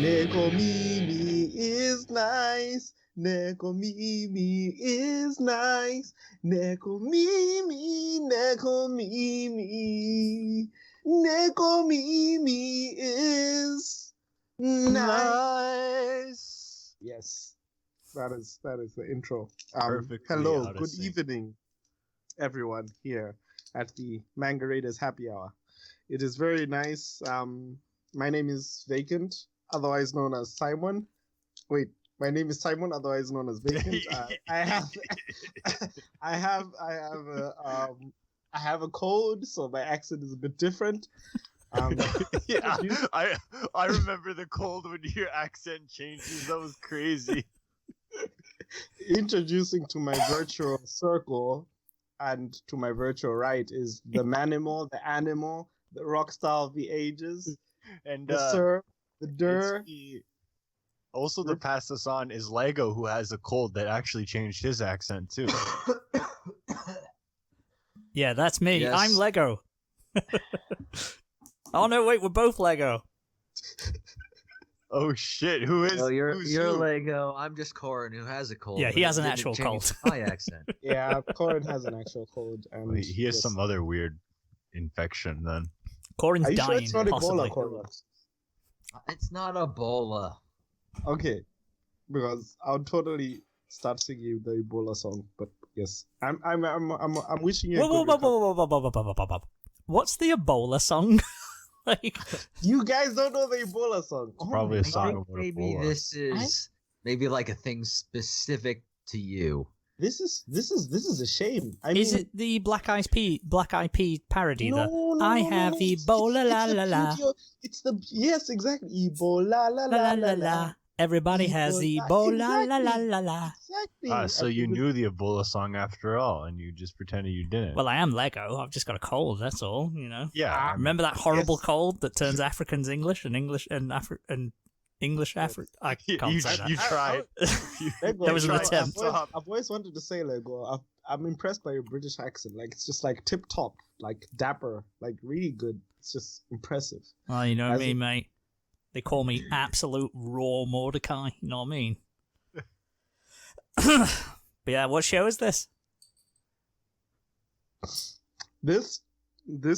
Neko Mimi is nice. Neko Mimi is nice. Neko Mimi, Neko Mimi. Neko Mimi is nice. Yes. That is the intro. Hello, good evening, everyone here at the Manga Raiders Happy Hour. It is very nice. My name is Vacant, otherwise known as Simon. Wait, my name is Simon, otherwise known as Vacant. I have a cold, so my accent is a bit different. Yeah, I remember the cold when your accent changes. That was crazy. Introducing to my virtual circle and to my virtual right is the Manimal, the animal, the rock star of the ages, and the sir, the der. Also, the pass us on is Lego, who has a cold that actually changed his accent too. Yeah, that's me. Yes. I'm Lego. Oh no, wait, we're both Lego. Oh shit! Who's you're who? Lego. I'm just Coryn, who has a cold. Yeah, he but has an didn't actual change cold. My accent. Yeah, Coryn has an actual cold, and Wait, he has some other weird infection then. Coryn's Are you dying, sure it's not possibly. Ebola, Coryn? It's not Ebola. Okay, because I'll totally start singing the Ebola song. But yes, I'm wishing you. Whoa. What's the Ebola song? Like, you guys don't know the Ebola song. It's probably a song about Maybe Ebola. this is maybe like a thing specific to you. This is a shame. is it the Black Eyed Peas parody? I have Ebola, la la la. It's the yes, exactly. Ebola, la la la la. Everybody has Ebola, la la la la. Exactly. So you knew the Ebola song after all, and you just pretended you didn't. Well, I am Lego. I've just got a cold. That's all. You know. Yeah. Remember that horrible Yes. cold that turns Africans English and English and English Afri? I can't say that. You tried. Lego, That was an Lego, attempt. I've always wanted to say Lego. I'm impressed by your British accent. Like it's just like tip top, like dapper, like really good. It's just impressive. Well, you know what I mean, mate. They call me absolute raw Mordecai. You know what I mean? But yeah, what show is this? This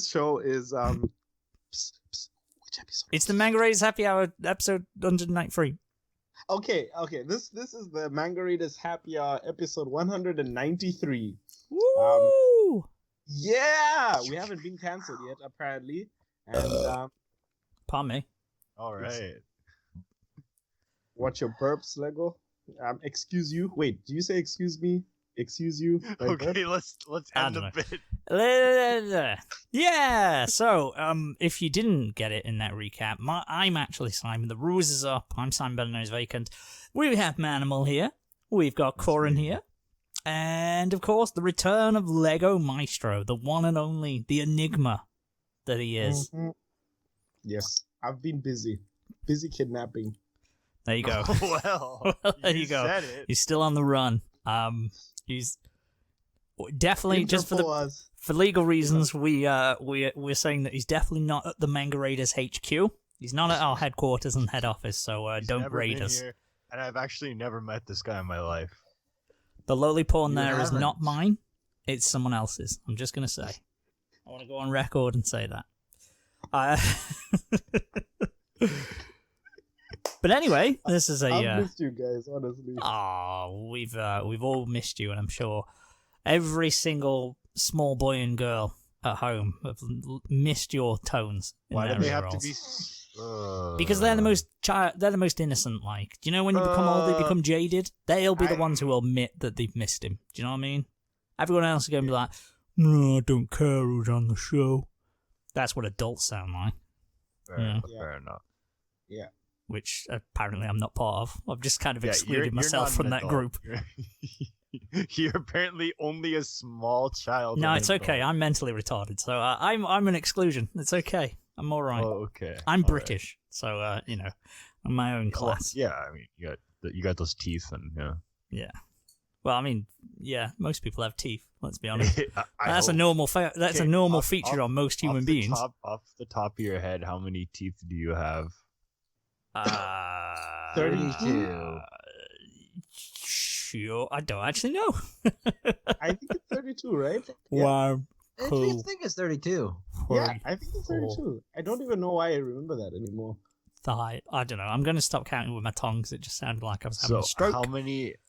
show is which episode? It's the Manga Raiders Happy Hour episode 193. Okay. This is the Manga Raiders Happy Hour episode 193. Woo! Yeah, we haven't been cancelled yet apparently, and Pardon me. All right. watch your burps, Lego. Excuse you. Wait, do you say excuse me? Excuse you? by burp? Okay, let's I end don't the know. bit. Yeah, so if you didn't get it in that recap, I'm actually Simon. The rules is up. I'm Simon, better known as Vacant. We have Manimal here. We've got Coryn here. And, of course, the return of Legomaestro, the one and only, the enigma that he is. Mm-hmm. Yes, I've been busy kidnapping. There you go. Well, There you go. said it. He's still on the run. He's definitely just for legal reasons. We're saying that he's definitely not at the Manga Raiders HQ. He's not at our headquarters and head office. So He's don't never raid been us. here, and I've actually never met this guy in my life. The lowly porn You there is haven't. not mine. It's someone else's. I'm just gonna say. I want to go on record and say that. But anyway, this is I've missed you guys, honestly. we've all missed you, and I'm sure every single small boy and girl at home have missed your tones. in Why their do they have ear to rolls. be? Because they're the most innocent. Like, do you know when you become old, they become jaded? They'll be the ones who will admit that they've missed him. Do you know what I mean? Everyone else is going to be like, no, I don't care who's on the show. That's what adults sound like. Fair enough. Yeah. Which apparently I'm not part of. I've just kind of Yeah, excluded you're myself not from an that adult. group. You're apparently only a small child. No, of it's an okay. adult. I'm mentally retarded, so I'm an exclusion. It's okay. I'm all right. Oh, okay. I'm All British, so I'm my own right. class. Yeah, I mean, you got those teeth, and yeah. Yeah. Well, I mean, yeah, most people have teeth. Let's be honest. I That's a hope- normal. That's a normal off- feature off- on most human off the beings. Off the top of your head, how many teeth do you have? 32. Sure, I don't actually know. I think it's 32, right? Wow, cool. I think it's 32. Yeah, I think it's 32. I don't even know why I remember that anymore. I don't know. I'm going to stop counting with my tongue because it just sounded like I was having a stroke.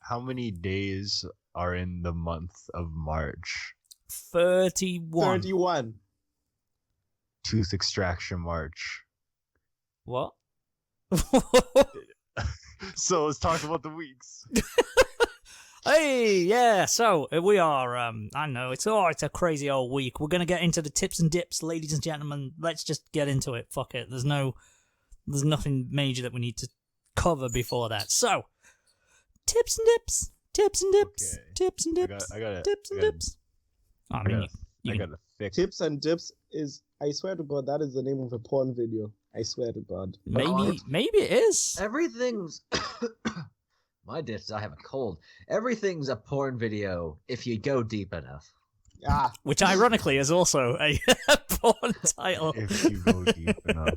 How many days are in the month of March? 31. 31. Tooth extraction March. What? So let's talk about the weeks. Hey, yeah. So we are. I know it's a crazy old week. We're gonna get into the tips and dips, ladies and gentlemen. Let's just get into it. Fuck it. There's nothing major that we need to cover before that. So, tips and dips, tips and dips, Okay. tips and dips, tips and dips. I mean, I got a fix. Tips and dips is, I swear to God, that is the name of a porn video. I swear to God. maybe it is. Everything's... My dips, I have a cold. Everything's a porn video if you go deep enough. Ah, Which ironically is also a porn title. If you go deep enough.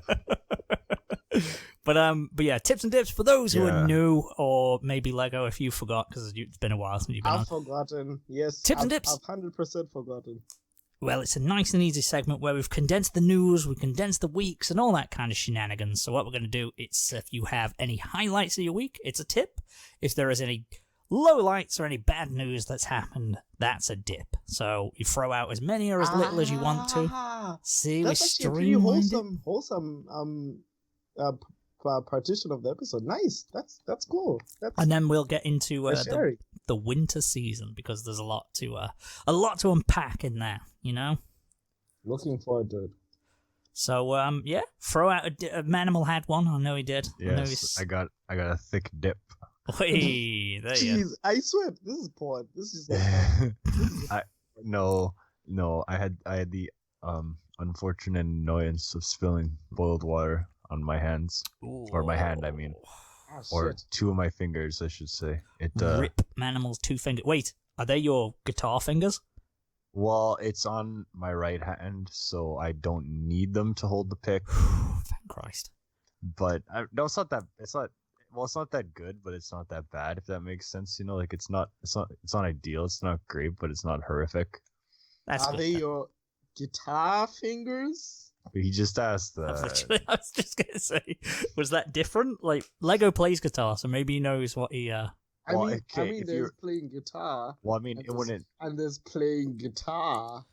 But yeah, tips and dips for those who are new, or maybe Lego if you forgot because it's been a while since you've been on. I've forgotten. Yes. Tips and dips. I've 100% forgotten. Well, it's a nice and easy segment where we've condensed the news, we've condensed the weeks, and all that kind of shenanigans. So what we're going to do, it's if you have any highlights of your week, it's a tip. If there is any lowlights or any bad news that's happened, that's a dip. So you throw out as many or as little as you want to. See, we're That's actually a pretty streamlined. wholesome partition of the episode. Nice. That's cool. And then we'll get into sharing. the winter season because there's a lot to unpack in there, you know. Looking forward to it. So yeah, throw out a Manimal had one. I know he did. Yes, I got a thick dip. Hey, there you Jeez, I swear this is porn. This is No, I had the unfortunate annoyance of spilling boiled water on my hands. go. Or my hand, I mean. Ah, Or shit. two of my fingers, I should say. Rip Manimal's 2 fingers. Wait, are they your guitar fingers? Well, it's on my right hand, so I don't need them to hold the pick. Thank Christ. But no, it's not that. Well, it's not that good, but it's not that bad. If that makes sense, you know, like it's not ideal. It's not great, but it's not horrific. That's Are good they then. your guitar fingers? He just asked. Literally, I was just gonna say, was that different? Like Lego plays guitar, so maybe he knows what he. I Well, mean, okay, if there's you're- playing guitar. Well, I mean, it wouldn't. And there's playing guitar.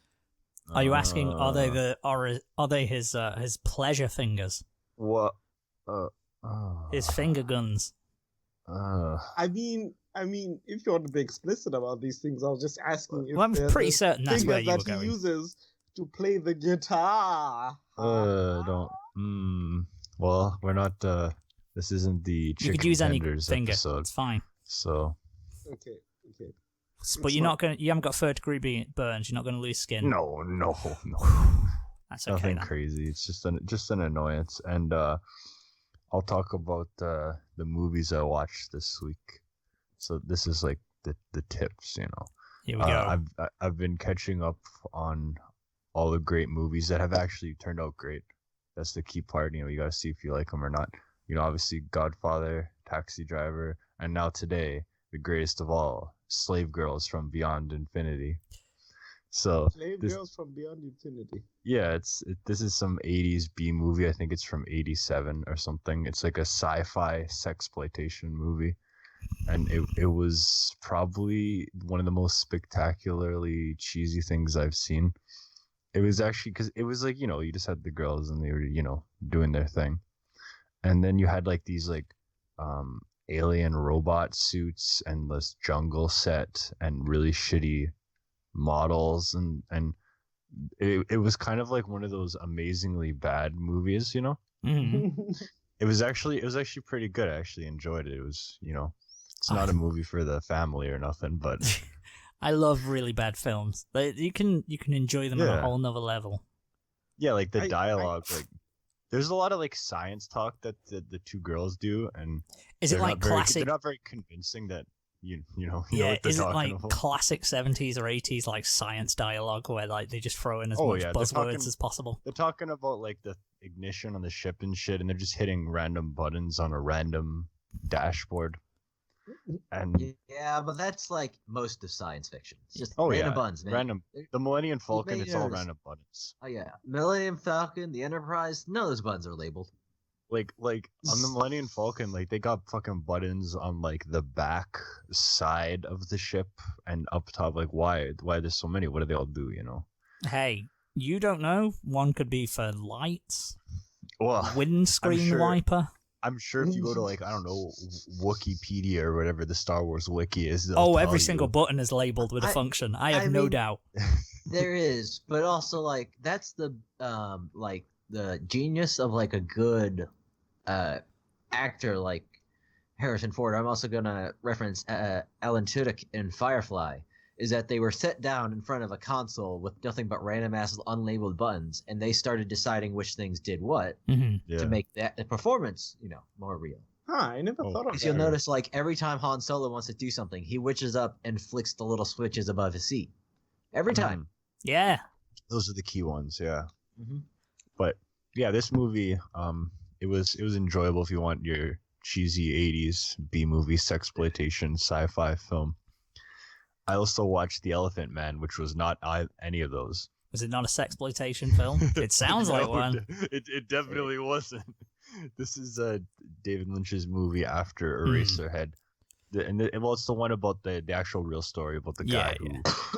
Are you asking? Are they his pleasure fingers? What? His finger guns? I mean, if you want to be explicit about these things, I was just asking if Well, I'm they're pretty the certain that's where fingers you were that going. he uses to play the guitar. Don't. Well, we're not. This isn't the You chicken could use any tenders finger. episode, It's fine. so Okay. But you're not going. You haven't got 3rd-degree burns. You're not going to lose skin. no. That's okay. Nothing Then. crazy. It's just an annoyance, and I'll talk about the movies I watched this week. So this is like the tips, you know. Here we go. I've been catching up on all the great movies that have actually turned out great. That's the key part. You know, you gotta see if you like them or not. You know, obviously Godfather, Taxi Driver, and now today the greatest of all, Slave Girls from Beyond Infinity. So Slave Girls from Beyond Infinity. yeah, this is some 80s B movie. I think it's from 87 or something. It's like a sci-fi sexploitation movie. And it was probably one of the most spectacularly cheesy things I've seen. It was actually because it was like, you know, you just had the girls and they were, you know, doing their thing. And then you had like these like alien robot suits and this jungle set and really shitty models and it was kind of like one of those amazingly bad movies, you know. It was actually pretty good. I actually enjoyed it. It was, you know, it's not a movie for the family or nothing, but I love really bad films. You can enjoy them on a Yeah. whole nother level. yeah, like the I- dialogue, like there's a lot of like science talk that the two girls do, and Is it they're like not very- classic? They're not very convincing that you know Yeah, what they're is it talking like about. classic 70s or 80s like science dialogue where like they just throw in as Oh, much yeah, they're buzzwords talking- as possible? They're talking about like the ignition on the ship and shit, and they're just hitting random buttons on a random dashboard. And yeah, but that's like most of science fiction. It's just buttons, man. Random. The Millennium Falcon, it's all random buttons. Oh yeah, Millennium Falcon, the Enterprise, none of those buttons are labeled. Like on the Millennium Falcon, like they got fucking buttons on like the back side of the ship and up top. Like why there's so many? What do they all do? You know? Hey, you don't know. One could be for lights. Well, windscreen wiper. I'm sure if you go to like I don't know Wikipedia or whatever the Star Wars wiki is. Every single button is labeled with a function. I have no doubt. There is, but also like that's the like the genius of like a good actor like Harrison Ford. I'm also gonna reference Alan Tudyk in Firefly. Is that they were set down in front of a console with nothing but random ass unlabeled buttons, and they started deciding which things did what to make the performance, more real. I never thought of that. Because you'll notice, like, every time Han Solo wants to do something, he witches up and flicks the little switches above his seat. Every time. Yeah. Those are the key ones, yeah. But, yeah, this movie, it was enjoyable if you want your cheesy 80s B-movie sexploitation sci-fi film. I also watched The Elephant Man, which was not any of those. Was it not a sexploitation film? It sounds like one. It definitely wasn't. This is David Lynch's movie after Eraserhead. It's the one about the actual real story about the guy who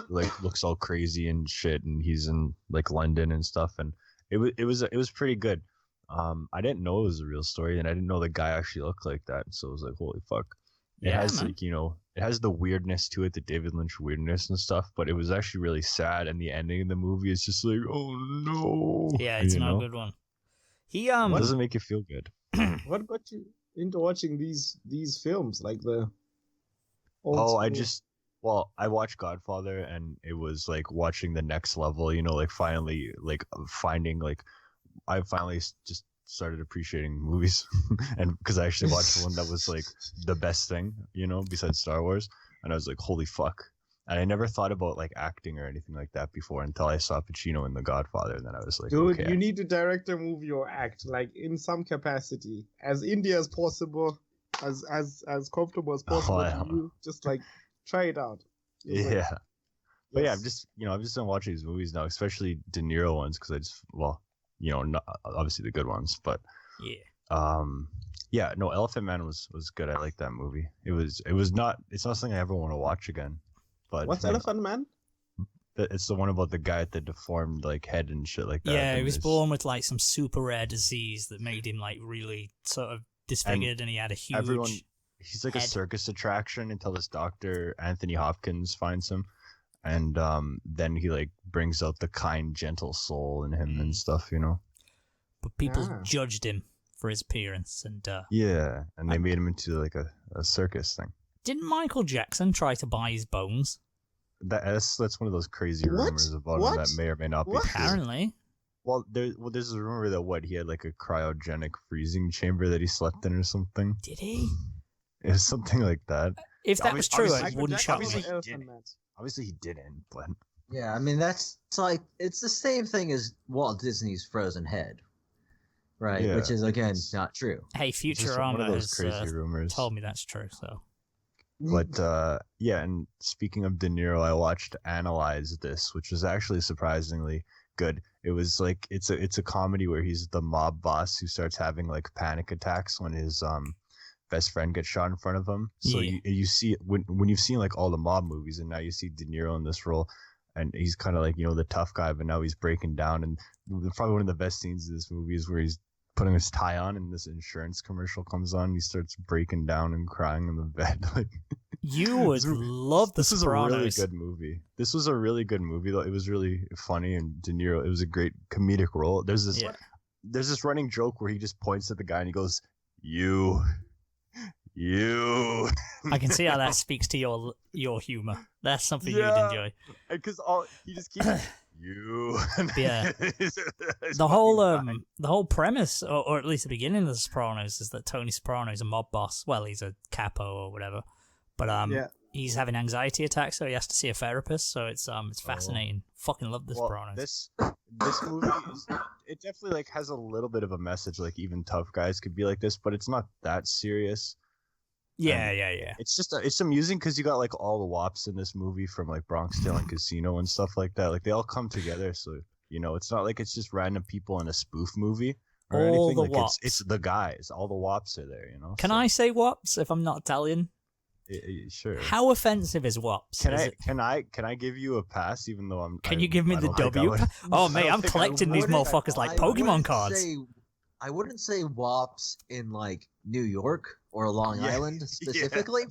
like looks all crazy and shit, and he's in like London and stuff, and it was pretty good. I didn't know it was a real story, and I didn't know the guy actually looked like that, so I was like, holy fuck. It has like, it has the weirdness to it, the David Lynch weirdness and stuff, but it was actually really sad, and the ending of the movie is just like, oh no. Yeah, it's not a good one. It doesn't make you feel good. What got you into watching these films, like the I watched Godfather, and it was like watching the next level, like finally like finding like I finally just started appreciating movies, and because I actually watched one that was like the best thing, besides Star Wars, and I was like, holy fuck. And I never thought about like acting or anything like that before until I saw Pacino in The Godfather, and then I was like, dude, okay. You need to direct a movie or act like in some capacity, as indie as possible, as comfortable as possible to you. Just like try it out. But yeah, I've just been watching these movies now, especially De Niro ones, because I just not obviously the good ones, but Elephant Man was good. I like that movie. It's not something I ever want to watch again. But what's Elephant Man? It's the one about the guy with the deformed like head and shit like that. Yeah, he was born with like some super rare disease that made him like really sort of disfigured, and he had a huge he's like a circus attraction until this doctor Anthony Hopkins finds him. And then he like brings out the kind, gentle soul in him and stuff, But people judged him for his appearance, and and they made him into like a circus thing. Didn't Michael Jackson try to buy his bones? That's one of those crazy rumors about him that may or may not be true. Apparently. Well, there's a rumor that he had like a cryogenic freezing chamber that he slept in or something. Did he? It was something like that. If that was true, it wouldn't shock me. Obviously he didn't, but yeah, I mean it's the same thing as Walt Disney's Frozen Head, right? Yeah. Which is again not true. Hey, Futurama has told me that's true. So, but and speaking of De Niro, I watched Analyze This, which was actually surprisingly good. It was like it's a comedy where he's the mob boss who starts having like panic attacks when his best friend gets shot in front of him. So you see when you've seen like all the mob movies, and now you see De Niro in this role, and he's kind of like the tough guy, but now he's breaking down. And probably one of the best scenes of this movie is where he's putting his tie on, and this insurance commercial comes on, and he starts breaking down and crying in the bed. Like you would love The Sopranos. This is a really good movie. This was a really good movie, though. It was really funny, and De Niro, it was a great comedic role. There's this running joke where he just points at the guy and he goes, "You." I can see how that speaks to your humor. That's something you'd enjoy. Because he just keeps you. Yeah. The whole premise, or at least the beginning of The Sopranos, is that Tony Soprano's a mob boss. Well, he's a capo or whatever, but he's having anxiety attacks, so he has to see a therapist. So it's fascinating. Fucking love The Sopranos. This movie it definitely like has a little bit of a message. Like even tough guys could be like this, but it's not that serious. Yeah, And yeah. it's amusing because you got like all the WAPs in this movie from like Bronx Tale and Casino and stuff like that. Like they all come together, so it's not like it's just random people in a spoof movie or All anything. the Like WAPs. it's the guys. All the WAPs are there. Can I say WAPs if I'm not Italian? Sure. How offensive is WAPs? Can I give you a pass even though I'm? Can you give me I the don't think I W? would. Oh, mate, I'm think I collecting these would. motherfuckers like Pokemon cards. I wouldn't say WAPs in like New York or Long Island specifically.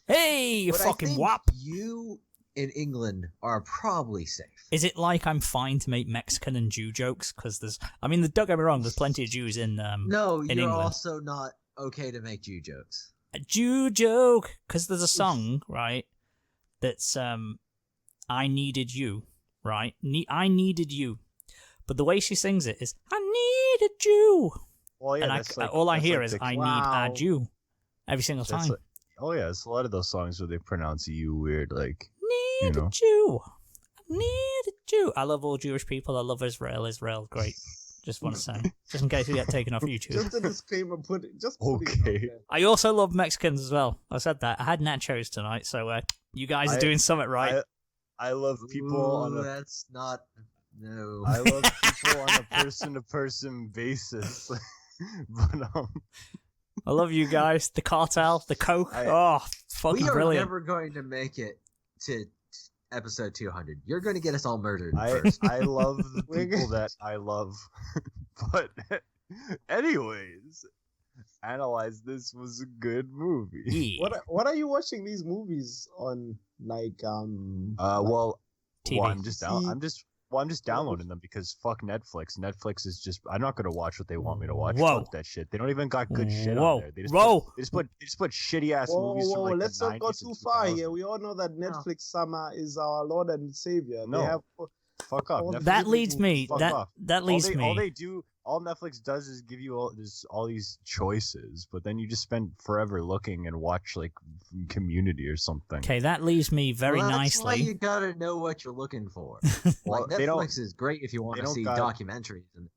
Hey, you but fucking I think WAP! You in England are probably safe. Is it like I'm fine to make Mexican and Jew jokes? Because don't get me wrong, there's plenty of Jews in No, in you're England. also not okay to make Jew jokes. A Jew joke, because there's a song, right? That's I needed you, right? I needed you, but the way she sings it is I needed you, Well, yeah, and all I hear is I need a Wow. Jew every single time. It's a lot of those songs where they pronounce you weird, like Need a Jew. I need a Jew. I love all Jewish people. I love Israel. Israel, great. Just want to say, just in case we get taken off YouTube. Just a disclaimer. Put it out Okay. there. I also love Mexicans as well. I said that. I had nachos tonight, so you guys are doing something right. I love people on a. That's not. No. I love people on a person-to-person basis, but I love you guys. The cartel, the coke. Fucking we are brilliant. never going to make it to episode 200. You're going to get us all murdered first. I love the people that I love, but anyways, Analyze This was a good movie. Yeah. What are you watching these movies on? Like TV. I'm just downloading them because fuck Netflix. Netflix is just. I'm not gonna watch what they want me to watch. Whoa. Fuck that shit. They don't even got good shit Whoa. on there. They just put shitty ass Whoa, movies from like let's the not go 90s too and far 2000s. here. We all know that Netflix summer is our Lord and Savior. No. They have Fuck off. all Netflix That is- leads me. fuck That off. that leads All Netflix does is give you all these choices, but then you just spend forever looking and watch like Community or something. Okay, that leaves me very Well, that's nicely. why you gotta know what you're looking for. Well, Like they don't- Netflix is great if you want they to don't see got- documentaries. And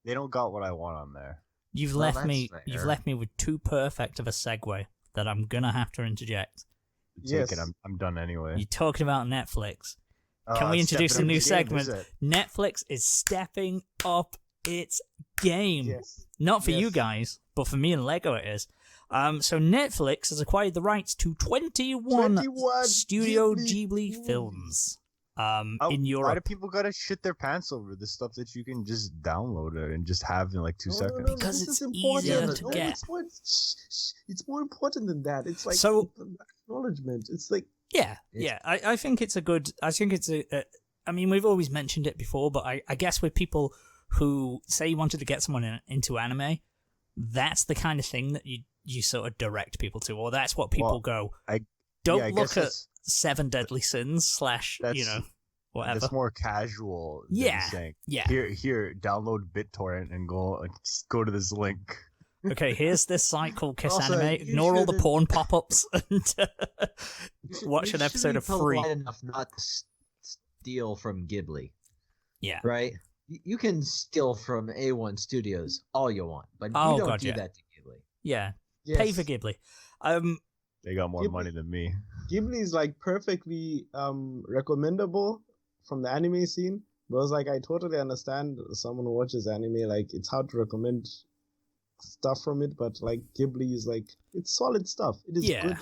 They don't got what I want on there. You've Well, left me. that's You've fair. left me with too perfect of a segue that I'm gonna have to interject. Yes. Take it. I'm done anyway. You're talking about Netflix. Can Oh, we it's introduce a stepping up new the game, segment? is it? Netflix is stepping up its game. yes. Not for you Yes. guys, but for me and Lego it is. So Netflix has acquired the rights to 21 Studio Ghibli movies. films Oh, in why do Europe. people gotta shit their pants over the stuff that you can just download it and just have in like 2 No, seconds? Because this it's is important. easier to No, get. It's more important than that. It's like So- acknowledgement. It's like Yeah, It's- yeah. I think it's a good. I think it's I mean, we've always mentioned it before, but I guess with people who say you wanted to get someone into anime, that's the kind of thing that you sort of direct people to, or that's what people Well, go. I Don't guess look at that's- 7 Deadly Sins / That's- whatever. That's more casual than Yeah. saying, Yeah. Here, download BitTorrent and just go to this link. Okay, here's this site called Kiss Also, Anime. you Ignore all the shouldn't- porn pop-ups and watch you an should episode be of Free. polite enough not to steal from Ghibli, Yeah. right? You can steal from A1 Studios all you want, but Oh, you don't God, do yeah. that to Ghibli. Yeah. yes. Pay for Ghibli. They got more Ghibli- money than me. Ghibli is like perfectly recommendable from the anime scene. But it's like I totally understand someone who watches anime, like it's hard to recommend stuff from it, but like Ghibli is like it's solid stuff. It is Yeah. good.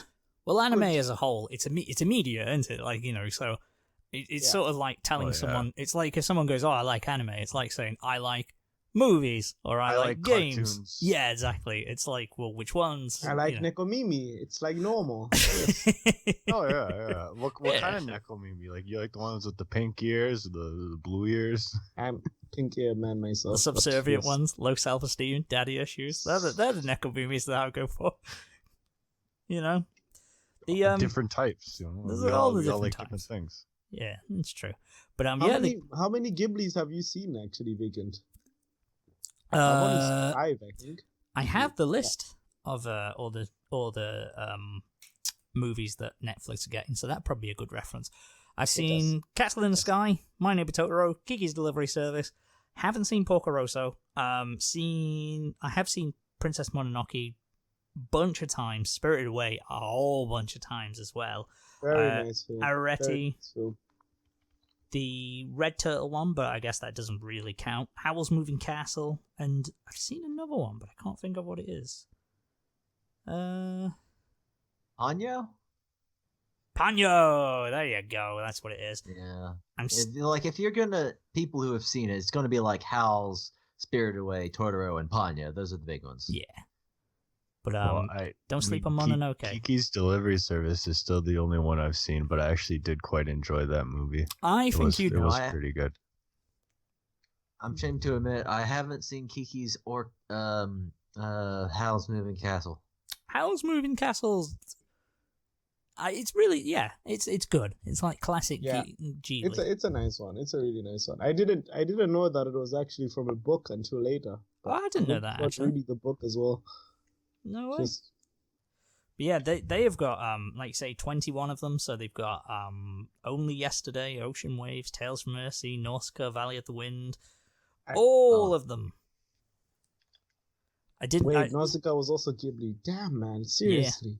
Well, anime Good. as a whole, it's a media, isn't it? Like, so it's Yeah. sort of like telling Oh, yeah. someone. It's like if someone goes, "Oh, I like anime," it's like saying, "I like movies" or "I like games." cartoons. Yeah, exactly. It's like, well, which ones? I like Nekomimi. It's like normal. Oh yeah. What Yeah. kind of Nekomimi? Like you like the ones with the pink ears, the blue ears? I'm pink ear man myself. The but subservient yes. ones, low self-esteem, daddy issues. They're the Nekobumis that I would go for. The Different types. There's We all the we different like types. different things. yeah, it's true. But How how many Ghiblis have you seen actually, Vacant? I've only seen 5, I think. I have the list of all the movies that Netflix are getting, so that'd probably be a good reference. I've seen Castle in the Sky, My Neighbor Totoro, Kiki's Delivery Service. Haven't seen Porco Rosso. I have seen Princess Mononoke bunch of times. Spirited Away a whole bunch of times as well. Very nice film. Arretti, the Red Turtle one, but I guess that doesn't really count. Howl's Moving Castle, and I've seen another one, but I can't think of what it is. Anyo? Panyo! There you go, that's what it is. Yeah. If you're gonna, people who have seen it, it's gonna be like Howl's, Spirited Away, Totoro, and Ponyo. Those are the big ones. Yeah. But don't sleep on Mononoke. Kiki's Delivery Service is still the only one I've seen, but I actually did quite enjoy that movie. It was pretty good. I'm ashamed to admit I haven't seen Kiki's or Howl's Moving Castle. Howl's Moving Castle's it's really it's good. It's like classic Ghibli. It's a nice one. It's a really nice one. I didn't know that it was actually from a book until later. I didn't know that actually. Reading the book as well. No way. But yeah, they have got like say 21 of them. So they've got Only Yesterday, Ocean Waves, Tales from Mercy, Nausicaa, Valley of the Wind, all of them. Nausicaa was also Ghibli. Damn, man, seriously. Yeah.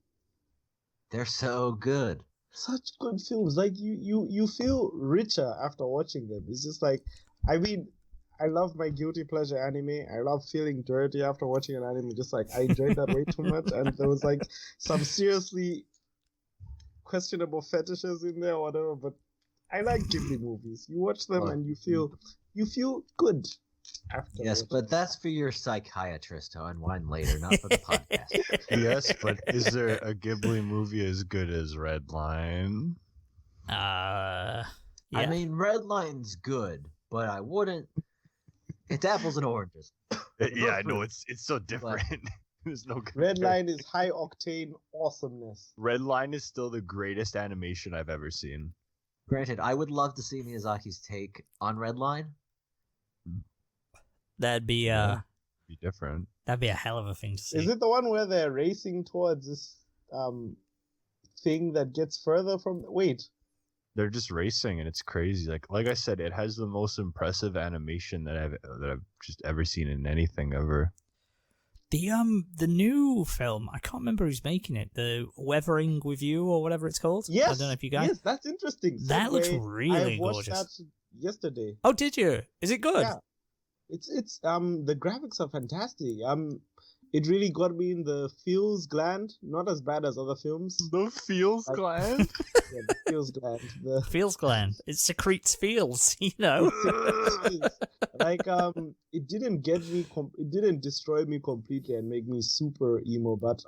They're so good. Such good films. Like you feel richer after watching them. It's just like, I mean, I love my guilty pleasure anime. I love feeling dirty after watching an anime. Just like I enjoyed that way too much, and there was like some seriously questionable fetishes in there or whatever. But I like Ghibli movies. You watch them and you feel good after. Yes, but that's for your psychiatrist to unwind later, not for the podcast. Yes, but is there a Ghibli movie as good as Redline? Yeah. I mean, Redline's good, but I wouldn't. It's apples and oranges. Yeah, I know it's so different. There's no Redline is high octane awesomeness. Redline is still the greatest animation I've ever seen. Granted, I would love to see Miyazaki's take on Redline. That'd be different. That'd be a hell of a thing to see. Is it the one where they're racing towards this thing that gets further from? Wait. They're just racing and it's crazy. Like I said, it has the most impressive animation that I've just ever seen in anything ever. The new film, I can't remember who's making it. The Weathering with You or whatever it's called. Yes, I don't know if you guys. Yes, that's interesting. That looks really I watched gorgeous. that yesterday. Oh, did you? Is it good? Yeah. It's the graphics are fantastic. It really got me in the feels gland. Not as bad as other films. The feels gland? Yeah, the feels gland. Feels gland. It secretes feels, you know. Like, it didn't get me. It didn't destroy me completely and make me super emo. But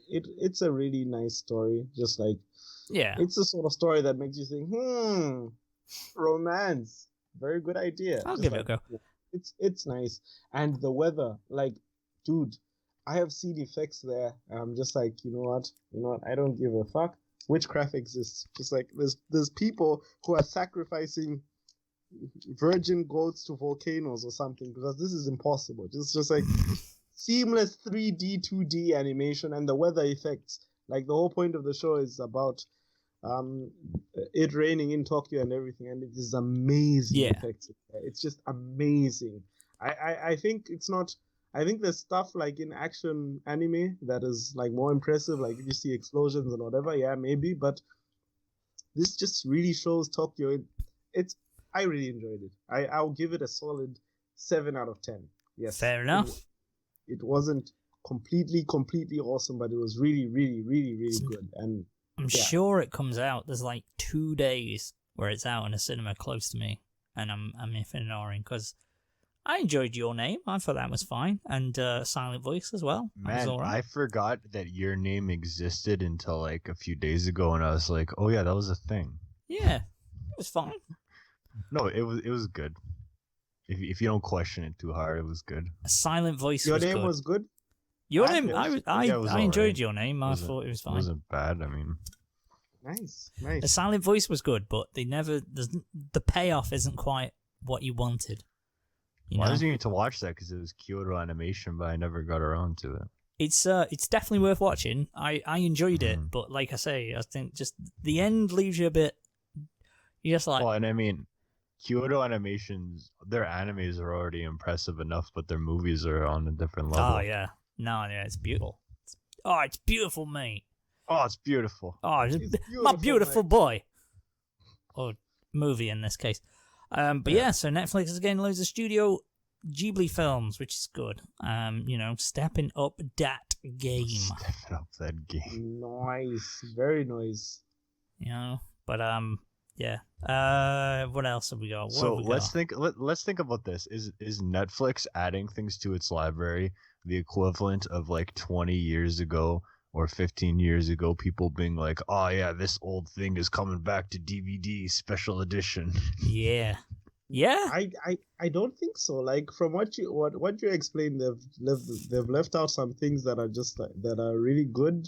it's a really nice story. Just like, it's the sort of story that makes you think, romance. Very good idea. I'll give it a go. It's nice, and the weather, like, dude. I have seen effects there. I'm just like, you know what? I don't give a fuck. Witchcraft exists. Just like there's people who are sacrificing virgin goats to volcanoes or something because this is impossible. It's just like seamless 3D, 2D animation and the weather effects. Like the whole point of the show is about it raining in Tokyo and everything, and it is amazing effects. It's just amazing. I think it's not. I think there's stuff like in action anime that is like more impressive, like you see explosions and whatever, yeah, maybe, but this just really shows Tokyo. I really enjoyed it. I'll give it a solid 7 out of 10. Yes. Fair enough. It wasn't completely awesome, but it was really, really, really, really good. And I'm sure it comes out. There's like 2 days where it's out in a cinema close to me, and I'm ignoring because I enjoyed Your Name. I thought that was fine. And Silent Voice as well. That was all right. I forgot that Your Name existed until like a few days ago, and I was like, oh yeah, that was a thing. Yeah, it was fine. No, it was good. If you don't question it too hard, it was good. Silent Voice Your was Name good. was good? Your Name, I enjoyed Your Name. I thought it was fine. It wasn't bad, I mean. Nice. The Silent Voice was good, but the payoff isn't quite what you wanted. I was going to watch that because it was Kyoto Animation, but I never got around to it. It's definitely worth watching. I enjoyed it, but like I say, I think just the end leaves you a bit. You're just like. Well, and I mean, Kyoto Animations, their animes are already impressive enough, but their movies are on a different level. Oh yeah, no, yeah, it's beautiful. Oh, it's beautiful, mate. Oh, it's beautiful. Oh, It's beautiful, my beautiful mate. boy. Or movie in this case. But yeah, so Netflix is getting loads of Studio Ghibli films, which is good. Stepping up that game. Stepping up that game. Nice. Very nice. But yeah. What else have we got? Let's think about this. Is Netflix adding things to its library the equivalent of like 20 years ago or 15 years ago, people being like, oh yeah, this old thing is coming back to DVD special edition? Yeah. I don't think so. Like from what you explained, they've left out some things that are just that are really good.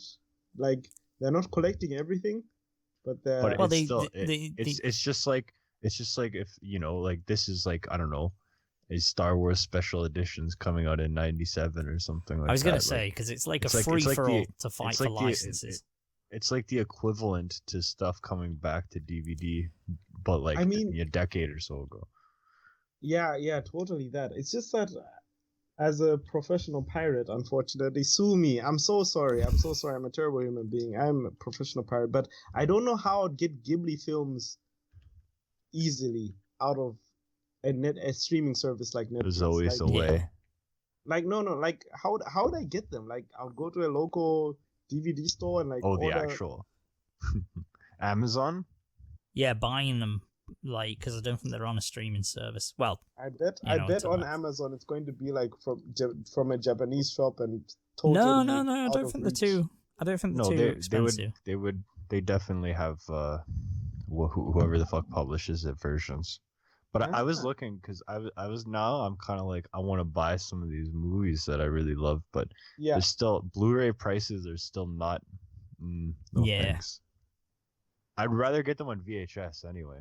Like they're not collecting everything, but they're. But it's just like if like this is like, I don't know, a Star Wars special editions coming out in '97 or something like that. I was gonna say, because it's like a free for all to fight for licenses. It's like the equivalent to stuff coming back to DVD, but like a decade or so ago. Yeah, totally that. It's just that as a professional pirate, unfortunately, sue me. I'm so sorry. I'm a terrible human being. I'm a professional pirate, but I don't know how I'd get Ghibli films easily out of a streaming service like Netflix. There's always a way. Like no, like how would I get them? Like I'll go to a local DVD store and like the actual Amazon. Yeah, buying them because I don't think they're on a streaming service. Well, I bet on Amazon it's going to be like from a Japanese shop and totally. No. I don't think they're too expensive. They definitely have whoever the fuck publishes it versions. But I was looking because I'm kind of like, I want to buy some of these movies that I really love, but there's still Blu-ray prices are still not. Thanks. I'd rather get them on VHS anyway.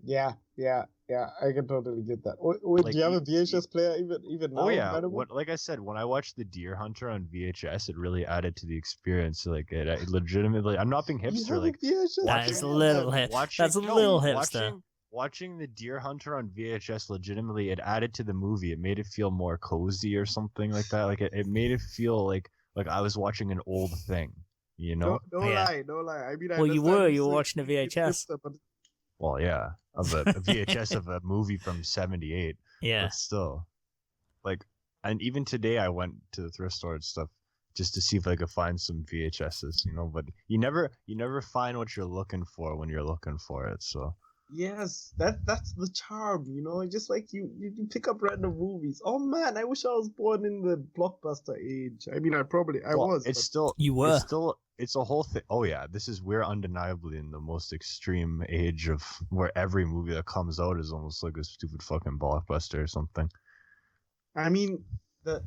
Yeah. I can totally get that. Wait, do you have a VHS player even now? Oh yeah. Like I said, when I watched The Deer Hunter on VHS, it really added to the experience. Like it legitimately. I'm not being hipster. Like that's a little hip. That's a little hipster. Watching The Deer Hunter on VHS, legitimately, it added to the movie. It made it feel more cozy or something like that. Like it made it feel like I was watching an old thing. You know? Don't lie. I mean, you were watching a VHS. Well, yeah, of a VHS of a movie from '78. Yeah, but still, like, and even today, I went to the thrift store and stuff just to see if I could find some VHSs. But you never find what you're looking for when you're looking for it. So. Yes, that's the charm, just like you pick up random movies. Oh man, I wish I was born in the blockbuster age. I mean, I was. It's still you were. It's a whole thing. Oh yeah, we're undeniably in the most extreme age of where every movie that comes out is almost like a stupid fucking blockbuster or something. I mean, the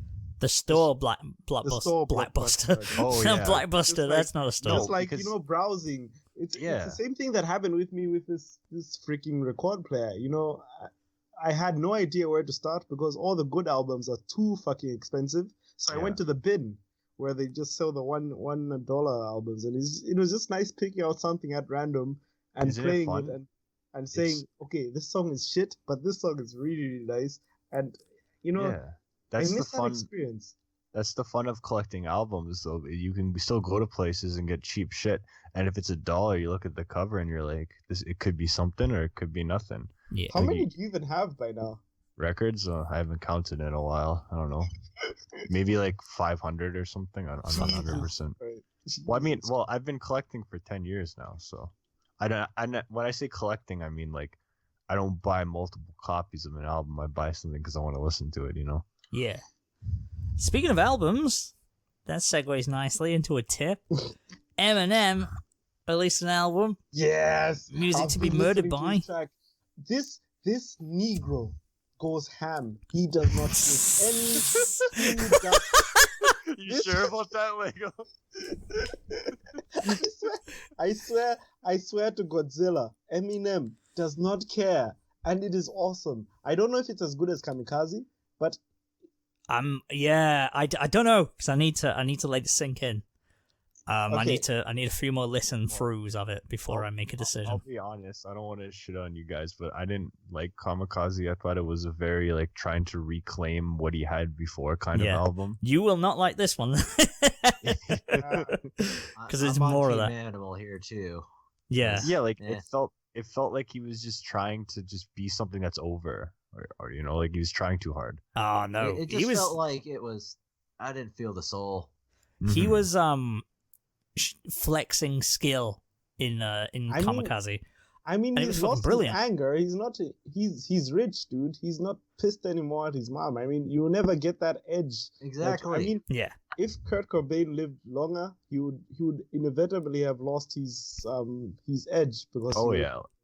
store blockbuster. Oh yeah, Blockbuster. That's not a store. Just like browsing. It's the same thing that happened with me with this freaking record player. I had no idea where to start because all the good albums are too fucking expensive. So I went to the bin where they just sell the $1 albums, and it was just nice picking out something at random and playing it and saying, okay, this song is shit, but this song is really, really nice. And that's the fun experience. That's the fun of collecting albums, though. You can still go to places and get cheap shit. And if it's $1, you look at the cover and you're like, it could be something or it could be nothing. Yeah. How many do you even have by now? Records? I haven't counted in a while. I don't know. Maybe like 500 or something. I'm not 100%. Well, I've been collecting for 10 years now, so when I say collecting, I mean like I don't buy multiple copies of an album. I buy something because I want to listen to it, Yeah. Speaking of albums, that segues nicely into a tip. Eminem released an album. Yes. Music to be murdered by. This Negro goes ham. He does not take any. You sure about that, Lego? I swear to Godzilla, Eminem does not care, and it is awesome. I don't know if it's as good as Kamikaze, but I don't know because I need to let it sink in. I need a few more listen throughs of it before I make a decision. I'll be honest, I don't want to shit on you guys, but I didn't like Kamikaze. I thought it was a very like trying to reclaim what he had before kind of album. You will not like this one because it's more of that. Manimal here too. Yeah, like it felt like he was just trying to just be something that's over, or you know, like he was trying too hard. Oh no, it just felt like it was. I didn't feel the soul. He was flexing skill in Kamikaze. I mean, and he's lost his anger. He's not. He's rich, dude. He's not pissed anymore at his mom. I mean, you will never get that edge. Exactly. Like, I mean, if Kurt Cobain lived longer, he would inevitably have lost his edge because.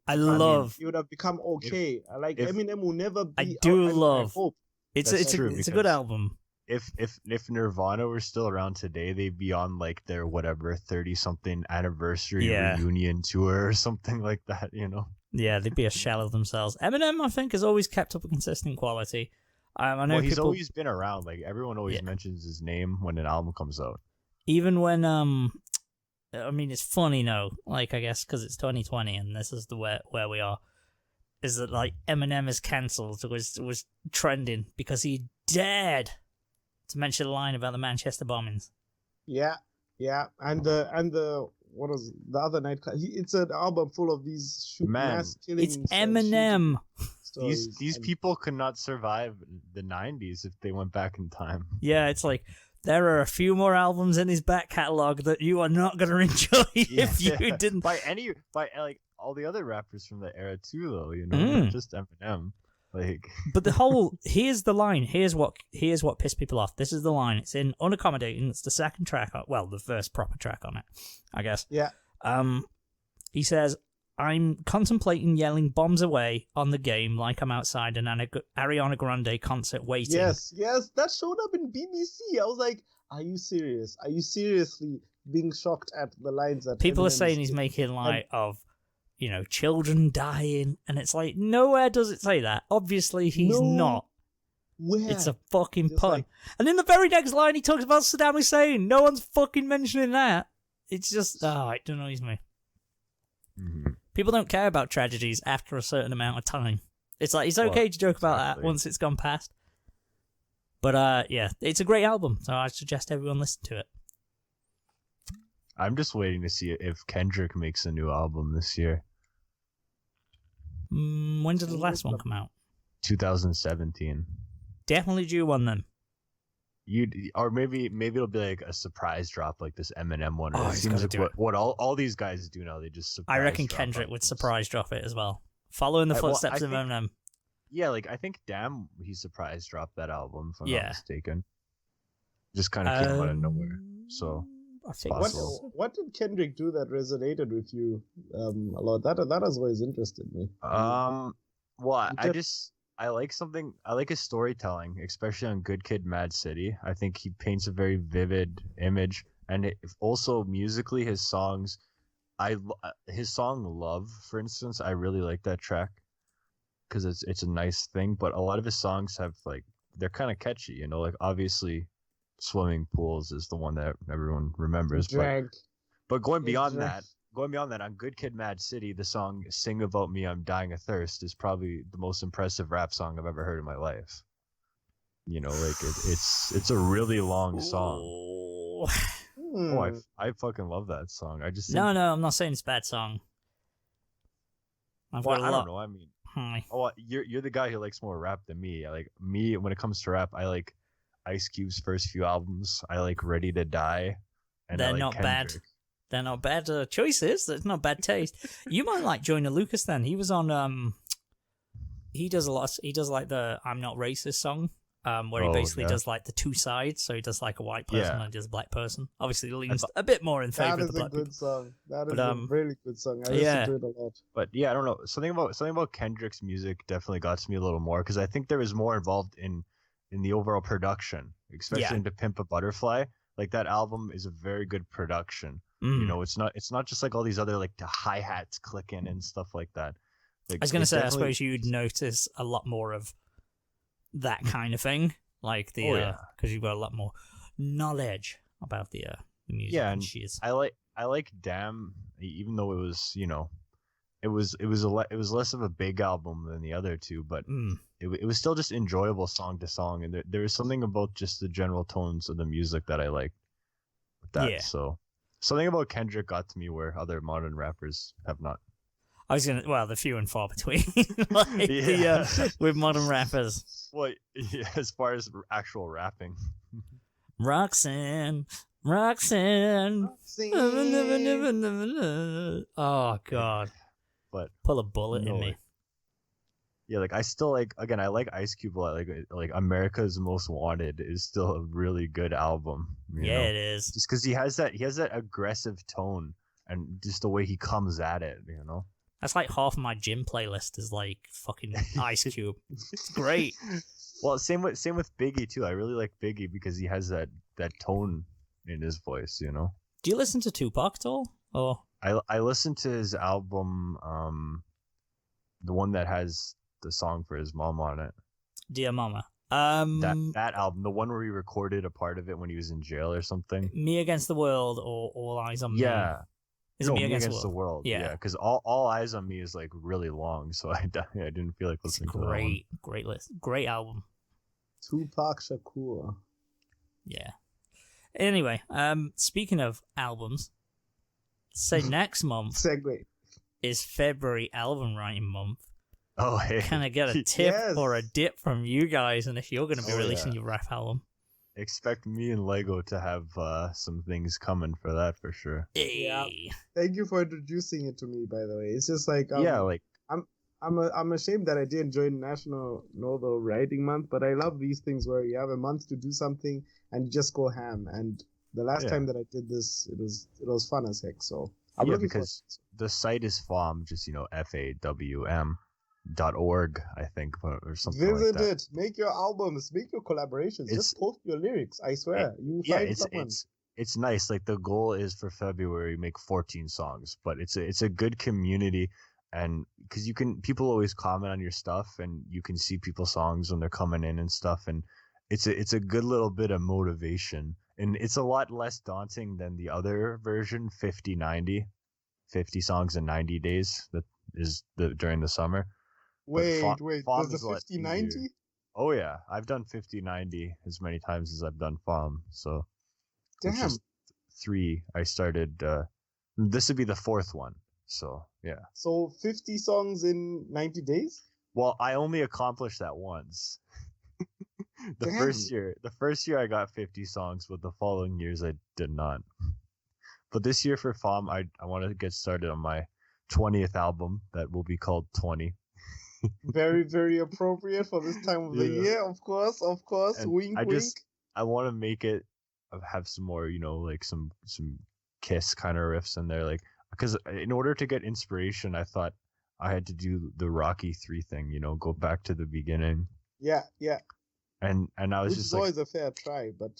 He would have become okay. Eminem will never be. I do love. I hope. It's a good album. If Nirvana were still around today, they'd be on like their whatever 30-something anniversary reunion tour or something like that, you know? Yeah, they'd be a shell of themselves. Eminem, I think, has always kept up a consistent quality. I know he's always been around. Like everyone always mentions his name when an album comes out. Even when I mean, it's funny now. Like I guess because it's 2020 and this is where we are. Is that like Eminem is cancelled? Was trending because he dared to mention a line about the Manchester bombings. Yeah, and the what was the other night? It's an album full of these mass killings. It's Eminem. These people could not survive the 90s if they went back in time. Yeah, it's like there are a few more albums in his back catalog that you are not going to enjoy if you didn't. By like all the other rappers from the era too, though, you know, not just Eminem. Like, but the whole here's the line. Here's what pissed people off. This is the line. It's in Unaccommodating. It's the second track. Well, the first proper track on it, I guess. Yeah. He says, "I'm contemplating yelling bombs away on the game like I'm outside an Ariana Grande concert waiting." Yes, that showed up in BBC. I was like, "Are you serious? Are you seriously being shocked at the lines that people are saying he's making light of?" You know, children dying, and it's like, nowhere does it say that. Obviously, he's not. Where? It's a fucking pun. And in the very next line, he talks about Saddam Hussein. No one's fucking mentioning that. It's just, it annoys me. Mm-hmm. People don't care about tragedies after a certain amount of time. It's like, it's okay to joke about that once it's gone past. But, it's a great album, so I suggest everyone listen to it. I'm just waiting to see if Kendrick makes a new album this year. When did the last one come out? 2017. Definitely due one then. Or maybe it'll be like a surprise drop, like this Eminem one. Oh, it seems like what all these guys do now. They just surprise. I reckon Kendrick would surprise drop it as well, following the footsteps of Eminem. Yeah, like I think Damn he surprise dropped that album, if I'm not mistaken. Just kind of came out of nowhere. So. I think what did Kendrick do that resonated with you a lot? That has always interested me. Well, I like his storytelling, especially on Good Kid, Mad City. I think he paints a very vivid image, and also musically, his songs. His song "Love," for instance, I really like that track because it's a nice thing. But a lot of his songs have they're kind of catchy, you know, like obviously. Swimming Pools is the one that everyone remembers. But going beyond that, on Good Kid, Mad City, the song "Sing About Me, I'm Dying of Thirst" is probably the most impressive rap song I've ever heard in my life. You know, like it's a really long song. I fucking love that song. I just no, I'm not saying it's a bad song. I don't know. I mean, you're the guy who likes more rap than me. Like me, when it comes to rap, I like Ice Cube's first few albums. I like Ready to Die. And they're not bad. They're not bad choices. That's not bad taste. You might like Joyner Lucas then. He was on. He does a lot. He does like the "I'm Not Racist" song, where he basically does like the two sides. So he does like a white person and just a black person. Obviously, leans a bit more in favor of the black people. That is a good song. That is a really good song. I listen to it a lot. But yeah, I don't know. Something about Kendrick's music definitely got to me a little more because I think there was more involved in the overall production, especially in To Pimp a Butterfly. Like that album is a very good production. You know, it's not just like all these other like the hi-hats clicking and stuff like that. Like, I was going to say, I suppose you'd notice a lot more of that kind of thing, like because you've got a lot more knowledge about the music and shit. I like Damn, even though it was, you know, it was less of a big album than the other two, but it was still just enjoyable song to song, and there was something about just the general tones of the music that I liked with that. Yeah. So something about Kendrick got to me where other modern rappers have not. I was gonna, well, they're few and far between, with modern rappers. Well, yeah, as far as actual rapping. Roxanne. Oh God. But pull a bullet in me. Yeah, like I still like, again, I like Ice Cube a lot. Like America's Most Wanted is still a really good album. You know? It is. Just because he has that aggressive tone and just the way he comes at it, you know. That's like half of my gym playlist is like fucking Ice Cube. It's great. Well, same with Biggie too. I really like Biggie because he has that tone in his voice, you know. Do you listen to Tupac at all? Or I listened to his album, the one that has the song for his mom on it. Dear Mama. That album, the one where he recorded a part of it when he was in jail or something. Me Against the World or All Eyes on Me? Yeah. Is it Me Against the World? Yeah. Because all Eyes on Me is like really long, so I didn't feel like listening to that one. Great list. Great album. Tupac Shakur. Yeah. Anyway, speaking of albums, so next month Segue. is February album writing month. Oh, hey. Can I get a tip or a dip from you guys? And if you're going to be releasing your rap album, expect me and Lego to have some things coming for that for sure. Yeah. Thank you for introducing it to me. By the way, it's just like I'm ashamed that I didn't join National Novel Writing Month, but I love these things where you have a month to do something and you just go ham. And the last time that I did this, it was fun as heck. So I'm looking because the site is FAWM, just FAWM.org, I think, or something like that. Visit it. Make your albums. Make your collaborations. Just post your lyrics. I swear, you will find someone. It's nice. Like the goal is for February make 14 songs, but it's a good community. And because people always comment on your stuff, and you can see people's songs when they're coming in and stuff, and it's a good little bit of motivation, and it's a lot less daunting than the other version, 50 songs in 90 days. That is during the summer. Wait, there's a 50-90? Oh yeah, I've done 50-90 as many times as I've done FAWM. So, damn, 3. I started. This would be the 4th one. So yeah. So 50 songs in 90 days? Well, I only accomplished that once. The first year I got 50 songs, but the following years I did not. But this year for FAWM, I want to get started on my 20th album that will be called 20. Very, very appropriate for this time of the year, of course. And wink, wink. I want to make it have some more, like some Kiss kind of riffs in there, like. Because in order to get inspiration, I thought I had to do the Rocky 3 thing, go back to the beginning. Yeah. And I was just like, always a fair try, but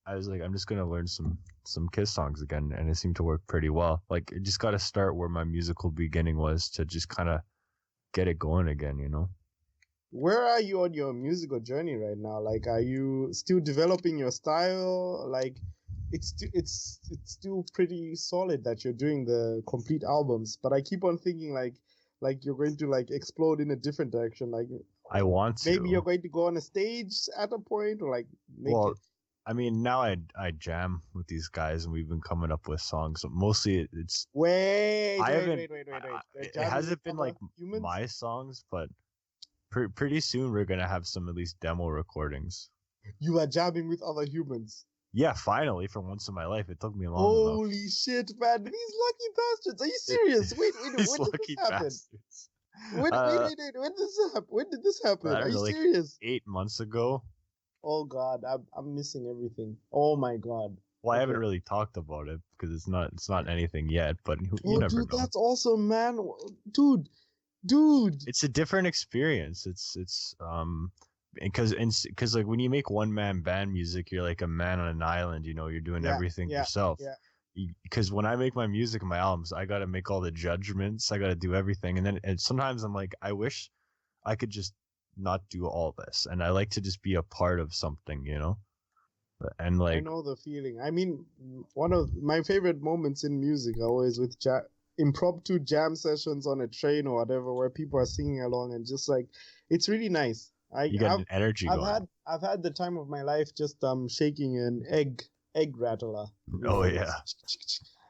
I was like, I'm just gonna learn some Kiss songs again, and it seemed to work pretty well. Like, it just got to start where my musical beginning was to just kind of get it going again, Where are you on your musical journey right now? Like, are you still developing your style? Like, it's still pretty solid that you're doing the complete albums, but I keep on thinking like you're going to like explode in a different direction. Like, I want to. Maybe you're going to go on a stage at a point, or like I mean, now I jam with these guys, and we've been coming up with songs. Mostly, it's wait. It hasn't been like humans? My songs, but pretty soon we're gonna have some at least demo recordings. You are jamming with other humans. Yeah, finally, for once in my life. It took me long enough. Holy shit, man. These lucky bastards. Are you serious? Wait, when did this happen? When did this happen? Are you serious? 8 months ago. Oh, God. I'm missing everything. Oh, my God. Well, I haven't really talked about it because it's not anything yet, but you never know. That's awesome, man. Dude. It's a different experience. It's because like when you make one man band music, you're like a man on an island, you're doing everything yourself. Because when I make my music and my albums, I got to make all the judgments, I got to do everything, and sometimes I'm like, I wish I could just not do all this, and I like to just be a part of something, And I know the feeling. I mean, one of my favorite moments in music are always with impromptu jam sessions on a train or whatever, where people are singing along and just like, it's really nice. You got an energy going. I've had the time of my life just shaking an egg rattler. Oh yeah.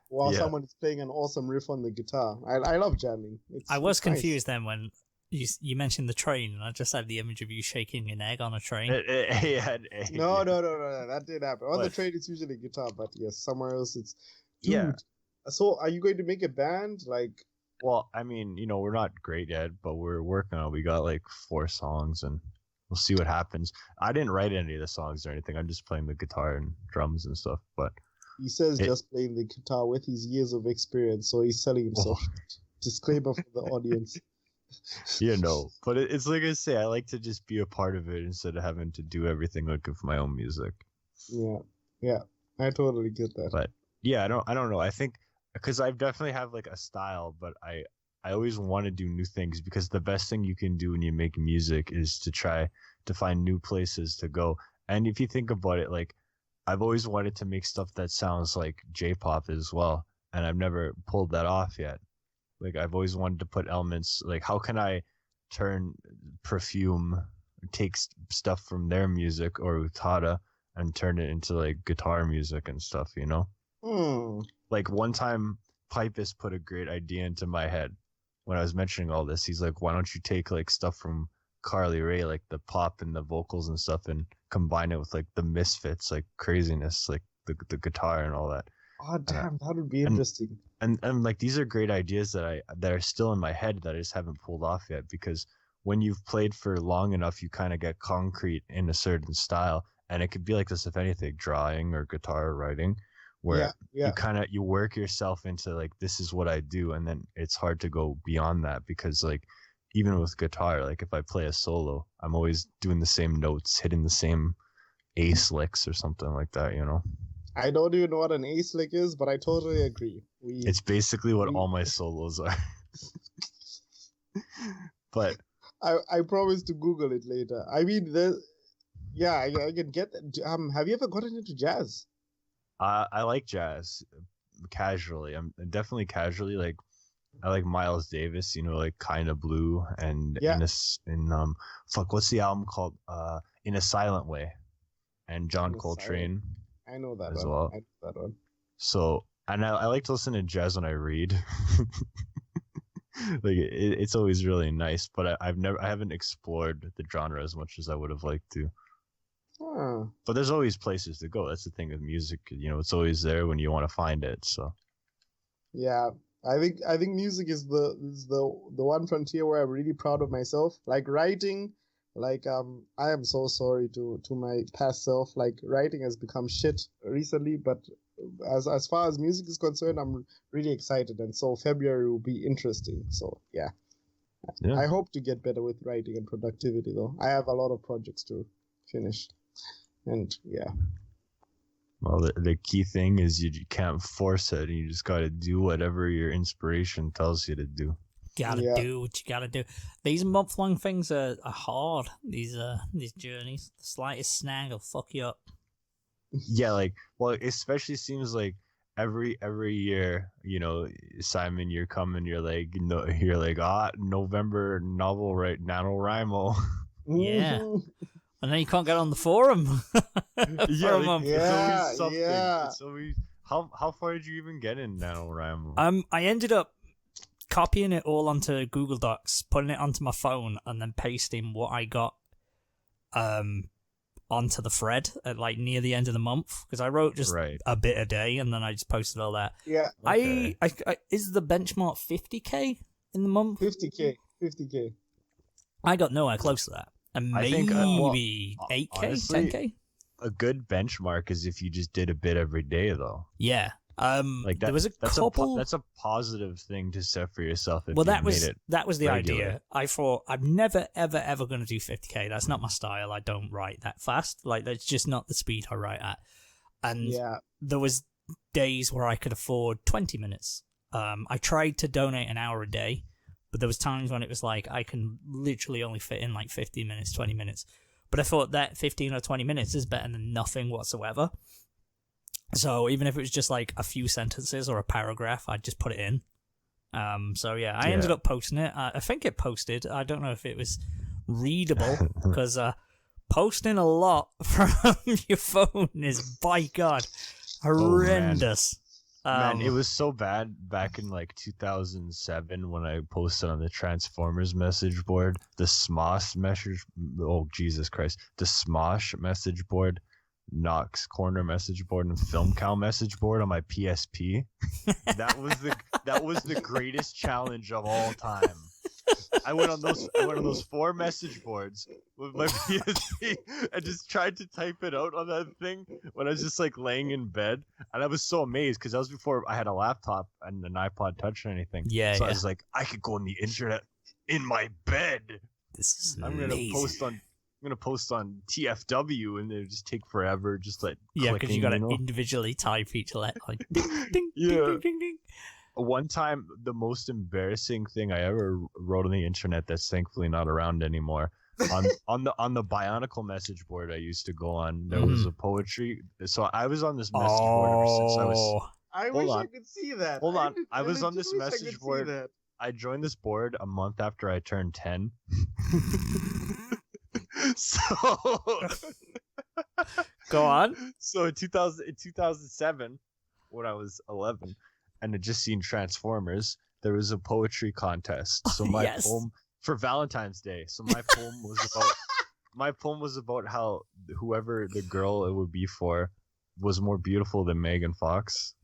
While someone is playing an awesome riff on the guitar. I love jamming. I was confused then when you mentioned the train, and I just had the image of you shaking an egg on a train. No, that did happen. On the train, it's usually guitar, but yes, somewhere else it's. Dude. Yeah. So, are you going to make a band? Like. Well, I mean, we're not great yet, but we're working on it. We got like 4 songs, and we'll see what happens. I didn't write any of the songs or anything. I'm just playing the guitar and drums and stuff. But he says just playing the guitar with his years of experience, so he's selling himself. Disclaimer for the audience. But it's like I say, I like to just be a part of it instead of having to do everything like with my own music. Yeah, I totally get that. But yeah, I don't know. I think because I definitely have like a style, but I always want to do new things, because the best thing you can do when you make music is to try to find new places to go. And if you think about it, like I've always wanted to make stuff that sounds like J-pop as well, and I've never pulled that off yet. Like I've always wanted to put elements, like how can I turn Perfume, take stuff from their music or Utada and turn it into like guitar music and stuff, Like one time Pipus put a great idea into my head when I was mentioning all this. He's like, why don't you take like stuff from Carly Rae, like the pop and the vocals and stuff, and combine it with like the Misfits, like craziness, like the guitar and all that. Oh damn, that would be interesting. And like these are great ideas that are still in my head that I just haven't pulled off yet, because when you've played for long enough, you kind of get concrete in a certain style, and it could be like this if anything, drawing or guitar writing, where you work yourself into like, this is what I do, and then it's hard to go beyond that, because like even with guitar, like if I play a solo, I'm always doing the same notes, hitting the same ace licks or something like that, I don't even know what an ace lick is, but I totally agree. It's basically what all my solos are. But I promise to Google it later. I mean, I can get that. Have you ever gotten into jazz? I like jazz casually. I'm definitely casually, like I like Miles Davis, like Kinda Blue, and what's the album called? In a Silent Way, and John Coltrane. I know that as one. well. I know that one. So, and I like to listen to jazz when I read. Like it's always really nice, but I haven't explored the genre as much as I would have liked to. But there's always places to go. That's the thing with music, it's always there when you want to find it. So yeah, I think music is the one frontier where I'm really proud of myself. Like writing, like I am so sorry to my past self. Like writing has become shit recently, but as far as music is concerned, I'm really excited, and so February will be interesting. So yeah. I hope to get better with writing and productivity, though. I have a lot of projects to finish, and yeah. Well, the key thing is you can't force it, and you just got to do whatever your inspiration tells you to do. Gotta do what you gotta do. These month-long things are hard. These journeys. The slightest snag will fuck you up. Yeah, like, well, it especially seems like every year, Simon, you're coming, you're like, November novel, right? NaNoWriMo. Yeah. And then you can't get on the forum. It's always something. It's always, how far did you even get in NaNoWriMo? I ended up copying it all onto Google Docs, putting it onto my phone, and then pasting what I got onto the thread at like near the end of the month, because I wrote just a bit a day, and then I just posted all that. Yeah. Okay. I is the benchmark 50k in the month? 50k. I got nowhere close to that. And maybe 8k, honestly, 10k. A good benchmark is if you just did a bit every day, though. Yeah. Like that, there was a couple. That's a positive thing to set for yourself. That was the idea. I thought I'm never ever going to do 50k. That's not my style. I don't write that fast. Like that's just not the speed I write at. And there was days where I could afford 20 minutes. I tried to donate an hour a day, but there was times when it was like I can literally only fit in like 15 minutes, 20 minutes. But I thought that 15 or 20 minutes is better than nothing whatsoever. So even if it was just like a few sentences or a paragraph, I'd just put it in. So yeah, I ended up posting it. I think it posted. I don't know if it was readable, because posting a lot from your phone is, by God, horrendous. Man, it was so bad back in like 2007 when I posted on the Transformers message board, the Smosh message. Oh Jesus Christ, the Smosh message board, Knox Corner message board, and Film Cow message board on my PSP. That was the greatest challenge of all time. I went on those 4 message boards with my PSP and just tried to type it out on that thing when I was just like laying in bed, and I was so amazed because that was before I had a laptop and an iPod Touch or anything. Yeah. So I was like, I could go on the internet in my bed. This is amazing. I'm gonna post on TFW, and it just take forever. Just like because you gotta individually type each letter. Like ding, ding, ding, ding, ding, ding. One time, the most embarrassing thing I ever wrote on the internet that's thankfully not around anymore. On the Bionicle message board I used to go on, there was a poetry. So I was on this message board ever since I was. I wish I could see that. Hold on, I was on this message board. I joined this board a month after I turned 10. So go on. So in 2007, when I was 11. And had just seen Transformers, there was a poetry contest. So my poem for Valentine's Day. So my poem was about how whoever the girl it would be for was more beautiful than Megan Fox.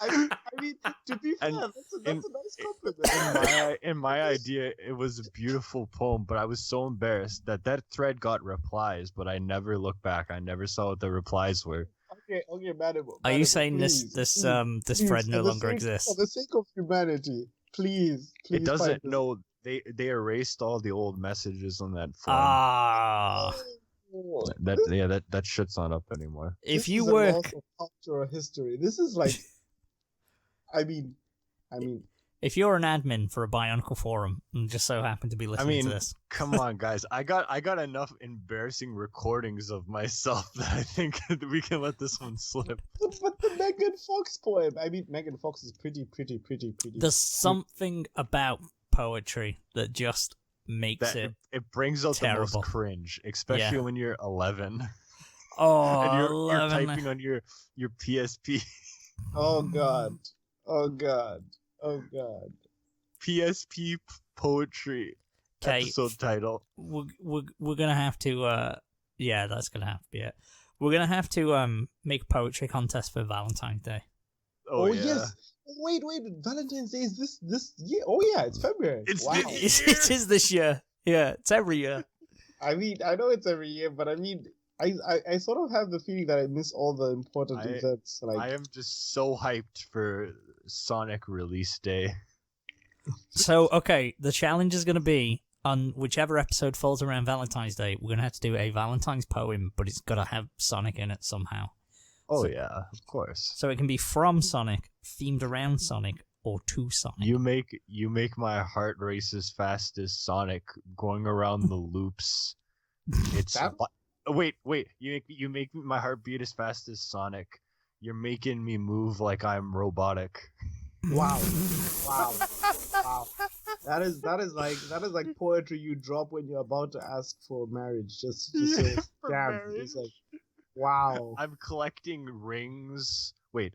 I mean, to be fair, that's a nice compliment. In my idea, it was a beautiful poem, but I was so embarrassed that thread got replies, but I never looked back. I never saw what the replies were. Okay, Manimal. Are you saying this thread no longer exists? For the sake of humanity, please. It doesn't. No, they erased all the old messages on that forum. Ah. That shit's not up anymore. If you work a loss of cultural history, this is like, I mean, if you're an admin for a Bionicle forum and just so happen to be listening to this, come on, guys, I got enough embarrassing recordings of myself that I think we can let this one slip. But the Megan Fox poem, I mean, Megan Fox is pretty. There's something about poetry that just makes it brings out terrible. The most cringe, especially when you're 11. Oh, and you're 11. typing on your PSP. Oh god. PSP poetry episode title. We're gonna have to that's gonna have to be it. We're gonna have to make a poetry contest for Valentine's Day. Oh yes. Wait, Valentine's Day is this year. Oh yeah, it's February. It is this year. Yeah, it's every year. I mean, I know it's every year, but I mean, I sort of have the feeling that I miss all the important events. Like, I am just so hyped for Sonic release day. So, okay, the challenge is going to be, on whichever episode falls around Valentine's Day, we're going to have to do a Valentine's poem, but it's got to have Sonic in it somehow. Oh, yeah, of course. So it can be from Sonic, themed around Sonic, or to Sonic. You make my heart race as fast as Sonic, going around the loops. It's... Wait! You make my heart beat as fast as Sonic. You're making me move like I'm robotic. Wow. That is like poetry you drop when you're about to ask for marriage. Just say, damn. Marriage. It's like, wow. I'm collecting rings. Wait.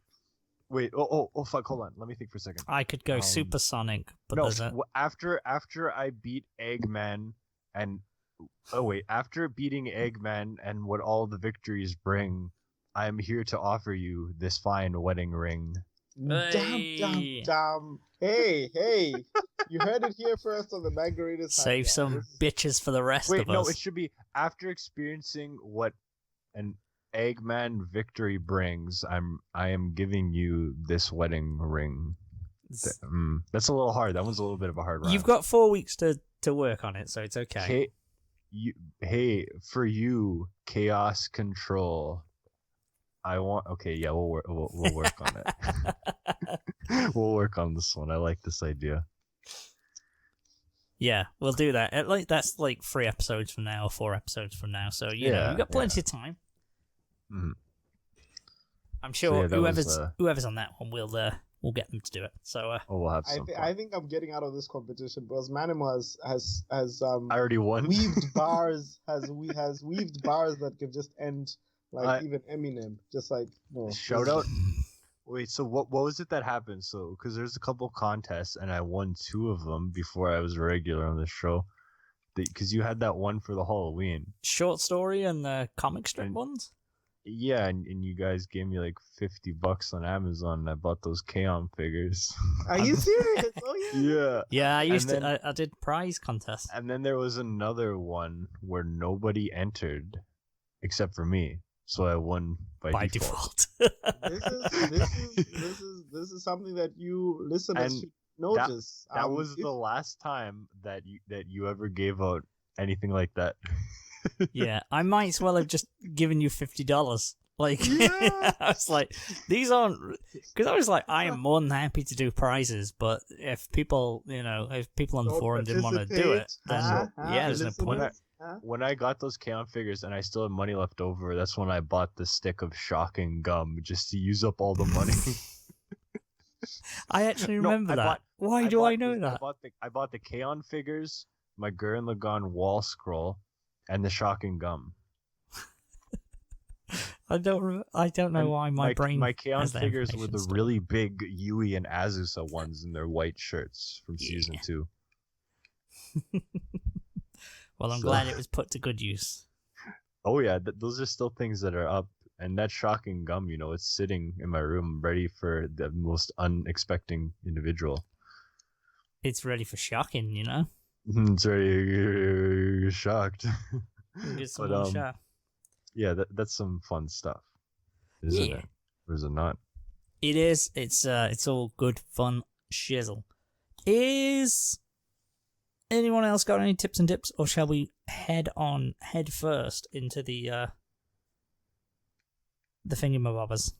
Oh, fuck. Hold on. Let me think for a second. I could go supersonic, but after I beat Eggman and. Oh wait! After beating Eggman and what all the victories bring, I am here to offer you this fine wedding ring. Hey. Damn! Hey! You heard it here first on the Manga. Save some bitches for the rest of us. Wait, no, it should be after experiencing what an Eggman victory brings. I am giving you this wedding ring. That's a little hard. That one's a little bit of a hard rhyme. You've got 4 weeks to work on it, so it's okay. For you, chaos control. Okay, yeah, we'll work on it. We'll work on this one. I like this idea. Yeah, we'll do that. That's like 3 episodes from now or 4 episodes from now. So you know, you've got plenty of time. Mm-hmm. I'm sure whoever's on that one, we'll get them to do it. So we'll have some. I think I'm getting out of this competition because Manimal has I already won. Weaved bars has weaved bars that could just end like even Eminem, just like shout out. Wait, so what was it that happened? So, because there's a couple contests, and I won 2 of them before I was a regular on the show. Because you had that one for the Halloween. Short story and the comic strip ones? Yeah, and you guys gave me like $50 on Amazon, and I bought those K-On! Figures. Are you serious? Oh, yeah. Yeah. Yeah, I did prize contests. And then there was another one where nobody entered except for me. So I won by default. This is something that you listeners should notice. That was the last time that you ever gave out anything like that. Yeah, I might as well have just given you $50. Like, yeah. I was like, these aren't, because I was like, I am more than happy to do prizes, but if people, on the forum didn't want to do it, then there's no point. When I got those K-On! Figures and I still had money left over, that's when I bought the stick of shocking gum just to use up all the money. I actually remember that. Why do I know that? I bought the K-On! Figures, my Gurren Lagann wall scroll, and the shocking gum. I don't know why my brain. My K-On! Figures were the really big Yui and Azusa ones in their white shirts from season 2. Well, I'm glad it was put to good use. Oh yeah, those are still things that are up, and that shocking gum, it's sitting in my room, ready for the most unexpected individual. It's ready for shocking, It's ready, shocked. Shock. Yeah, that's some fun stuff, isn't it? Or is it not? It is. It's all good fun shizzle. Is anyone else got any tips and dips, or shall we head first into the thingamabobbers?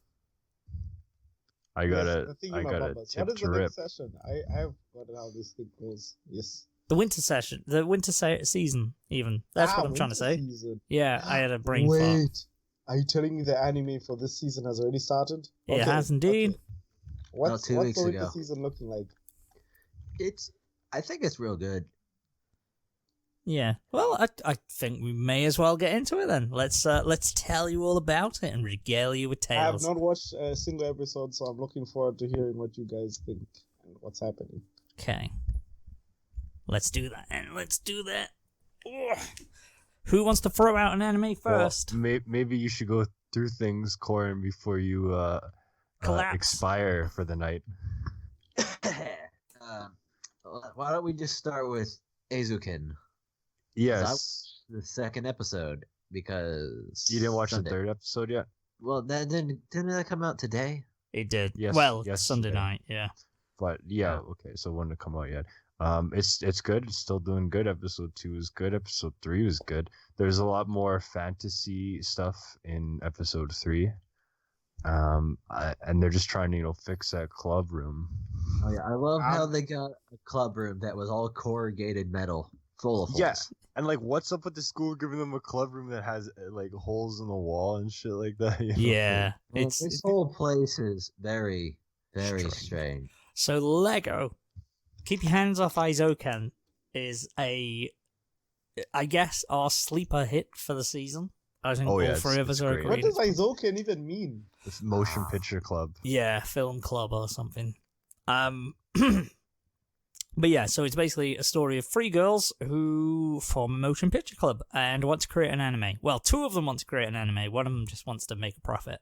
I got a tip what is to the rip. next session? I've got how this thing goes. Yes. The winter session, the winter season, even. That's what I'm trying to say. Season. Yeah, I had a brain fart. Wait, are you telling me the anime for this season has already started? It has indeed. Okay. What's the winter season looking like? I think it's real good. Yeah. Well, I think we may as well get into it then. Let's tell you all about it and regale you with tales. I have not watched a single episode, so I'm looking forward to hearing what you guys think and what's happening. Okay. Let's do that. Ugh. Who wants to throw out an anime first? Well, maybe you should go through things, Coryn, before you expire for the night. Why don't we just start with Eizouken? Yes. The second episode, because you didn't watch the 3rd episode yet? Well, didn't that come out today? It did. Yes. Well, Sunday night, yeah. But yeah, okay, so it wouldn't come out yet. It's good. It's still doing good. Episode 2 is good. Episode 3 was good. There's a lot more fantasy stuff in episode 3. And they're just trying to, fix that club room. Oh yeah, I love how they got a club room that was all corrugated metal, full of holes. Yeah, and what's up with the school giving them a club room that has holes in the wall and shit like that? Yeah, this whole place is very, very strange. So Lego, Keep Your Hands Off Eizouken is I guess, our sleeper hit for the season. I think all 3 of us are agreed. What does Eizouken even mean? It's motion picture club. Yeah, film club or something. But yeah, so it's basically a story of 3 girls who form a motion picture club and want to create an anime. Well, 2 of them want to create an anime. One of them just wants to make a profit.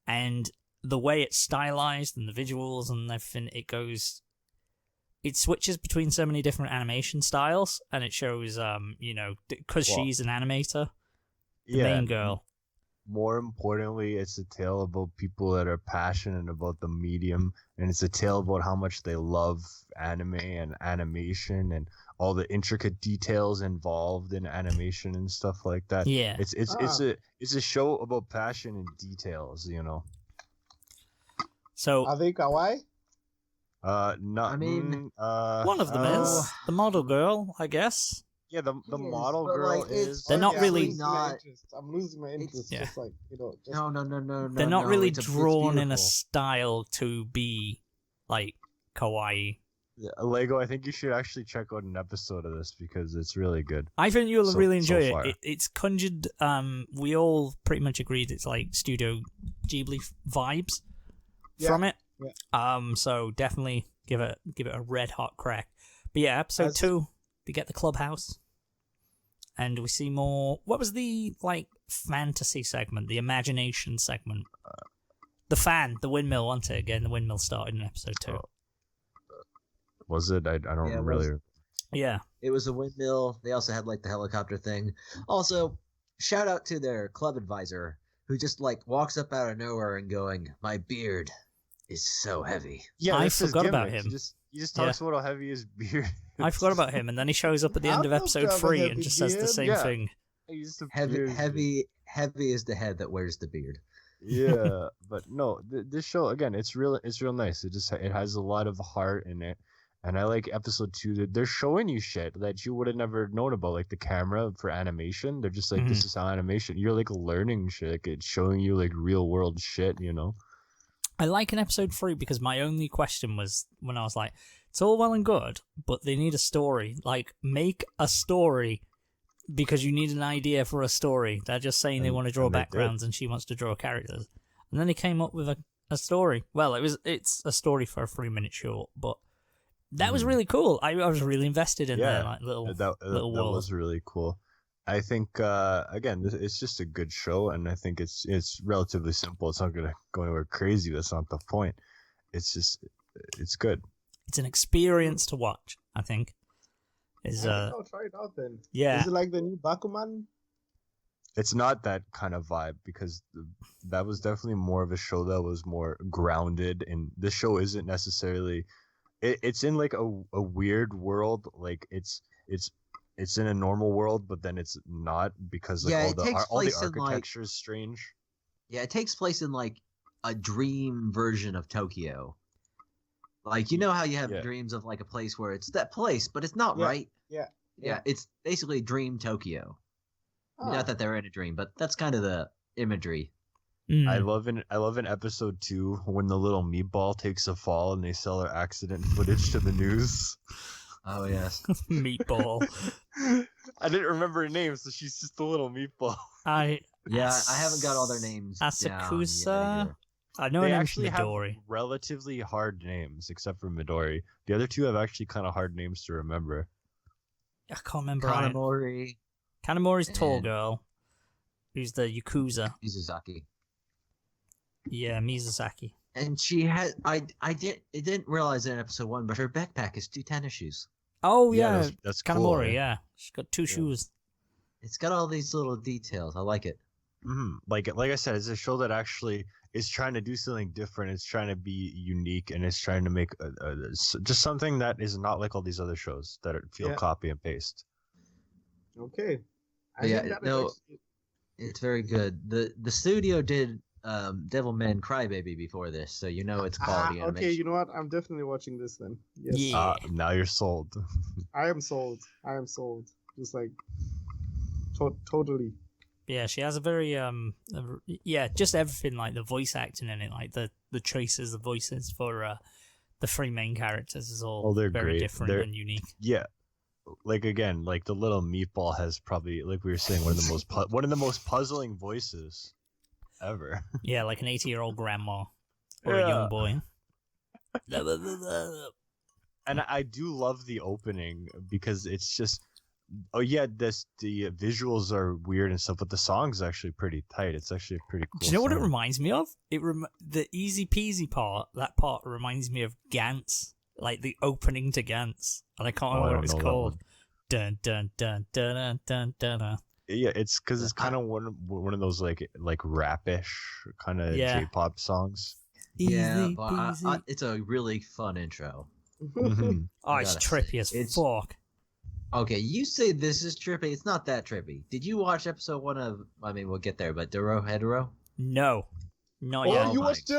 And the way it's stylized and the visuals and everything, it switches between so many different animation styles, and it shows, because she's an animator, the main girl. More importantly, it's a tale about people that are passionate about the medium, and it's a tale about how much they love anime and animation and all the intricate details involved in animation and stuff like that. Yeah, it's a show about passion and details, So are they kawaii? No, I mean, one of them is the model girl, I guess. Yeah, the Yes, model but, girl like, it's- is. They're not really- I'm losing my interest. Yeah. Just like just No. They're not really it's drawn in a beautiful. style to be like kawaii. Lego, I think you should actually check out an episode of this because it's really good. I think you'll really enjoy far. it. It's conjured. We all pretty much agreed it's like Studio Ghibli vibes from it. Yeah. So definitely give it a red hot crack. But yeah, episode 2, we get the clubhouse, and we see more. What was the fantasy segment? The imagination segment. The windmill, wasn't it? Again, the windmill started in episode 2. Was it? I don't really. Yeah. It was a windmill. They also had like the helicopter thing. Also, shout out to their club advisor who just like walks up out of nowhere and going, "My beard is so heavy." Yeah, I this is forgot about gimmick. him. He just talks about how heavy his beard. I forgot about him, and then he shows up at the end of I'd love episode to have a 3 and heavy just says the beard. same Yeah. thing. Heavy is the head that wears the beard. Yeah, but no, this show again, it's real nice. It has a lot of heart in it, and I like episode 2 that they're showing you shit that you would have never known about, like the camera for animation. They're just like, this is how animation. You're like learning shit. Like, it's showing you like real world shit, you know. I like in episode 3 because my only question was when I was like, it's all well and good, but they need a story. Like, make a story because you need an idea for a story. They're just saying they want to draw backgrounds and she wants to draw characters. And then they came up with a story. Well, it's a story for a 3-minute short, but that was really cool. I was really invested in their little world. That was really cool. I think again, it's just a good show, and I think it's relatively simple. It's not gonna go anywhere crazy. That's not the point. It's just it's good. It's an experience to watch, I think. I'll try it out then. Yeah. Is it like the new Bakuman? It's not that kind of vibe because that was definitely more of a show that was more grounded, and this show isn't necessarily. It's in like a weird world, like it's in a normal world, but then it's not because like all the architecture is strange. Yeah, it takes place in like a dream version of Tokyo. Like, you know how you have dreams of like a place where it's that place, but it's not right. Yeah, it's basically dream Tokyo. Not that they're in a dream, but that's kind of the imagery. I love in episode 2 when the little meatball takes a fall and they sell their accident footage to the news. Oh yes, meatball. I didn't remember her name, so she's just a little meatball. I haven't got all their names. Asakusa. I know they her actually name's Midori. have relatively hard names, except for Midori. The other 2 have actually kind of hard names to remember. I can't remember. Kanamori. Kanamori's tall girl, who's the Yakuza. Mizuzaki. Yeah, Mizusaki. And she had didn't realize it in episode 1, but her backpack is 2 tennis shoes. Oh yeah, that's Kanamori. Cool, yeah, she's got 2 shoes. It's got all these little details. I like it. Mm-hmm. Like I said, it's a show that actually is trying to do something different. It's trying to be unique, and it's trying to make just something that is not like all these other shows that feel copy and paste. Okay. It's very good. The studio did Devilman Crybaby before this, so you know it's quality animation. Okay, you know what? I'm definitely watching this then. Yes. Yeah. Now you're sold. I am sold. Just like totally. Yeah, she has a very just everything, like the voice acting in it, like the choices, the voices for the 3 main characters is all they're very great. different and unique. Yeah. Like again, like the little meatball has probably, like we were saying, one of the most puzzling voices ever. Yeah, like an 80-year-old grandma or a young boy. And I do love the opening because it's just, the visuals are weird and stuff, but the song's actually pretty tight. It's actually a pretty cool. Do you know what it song. reminds me of? The easy peasy part. That part reminds me of Gantz, like the opening to Gantz, and I can't remember what it was called. Dun dun dun dun dun dun dun. Yeah, it's because it's kind of one of those like rapish kind of J-pop songs. Yeah, but it's a really fun intro. Mm-hmm. Oh, it's trippy as fuck. Okay, you say this is trippy. It's not that trippy. Did you watch episode 1 of? I mean, we'll get there, but Dorohedoro? No. Not yet. Oh, you my watched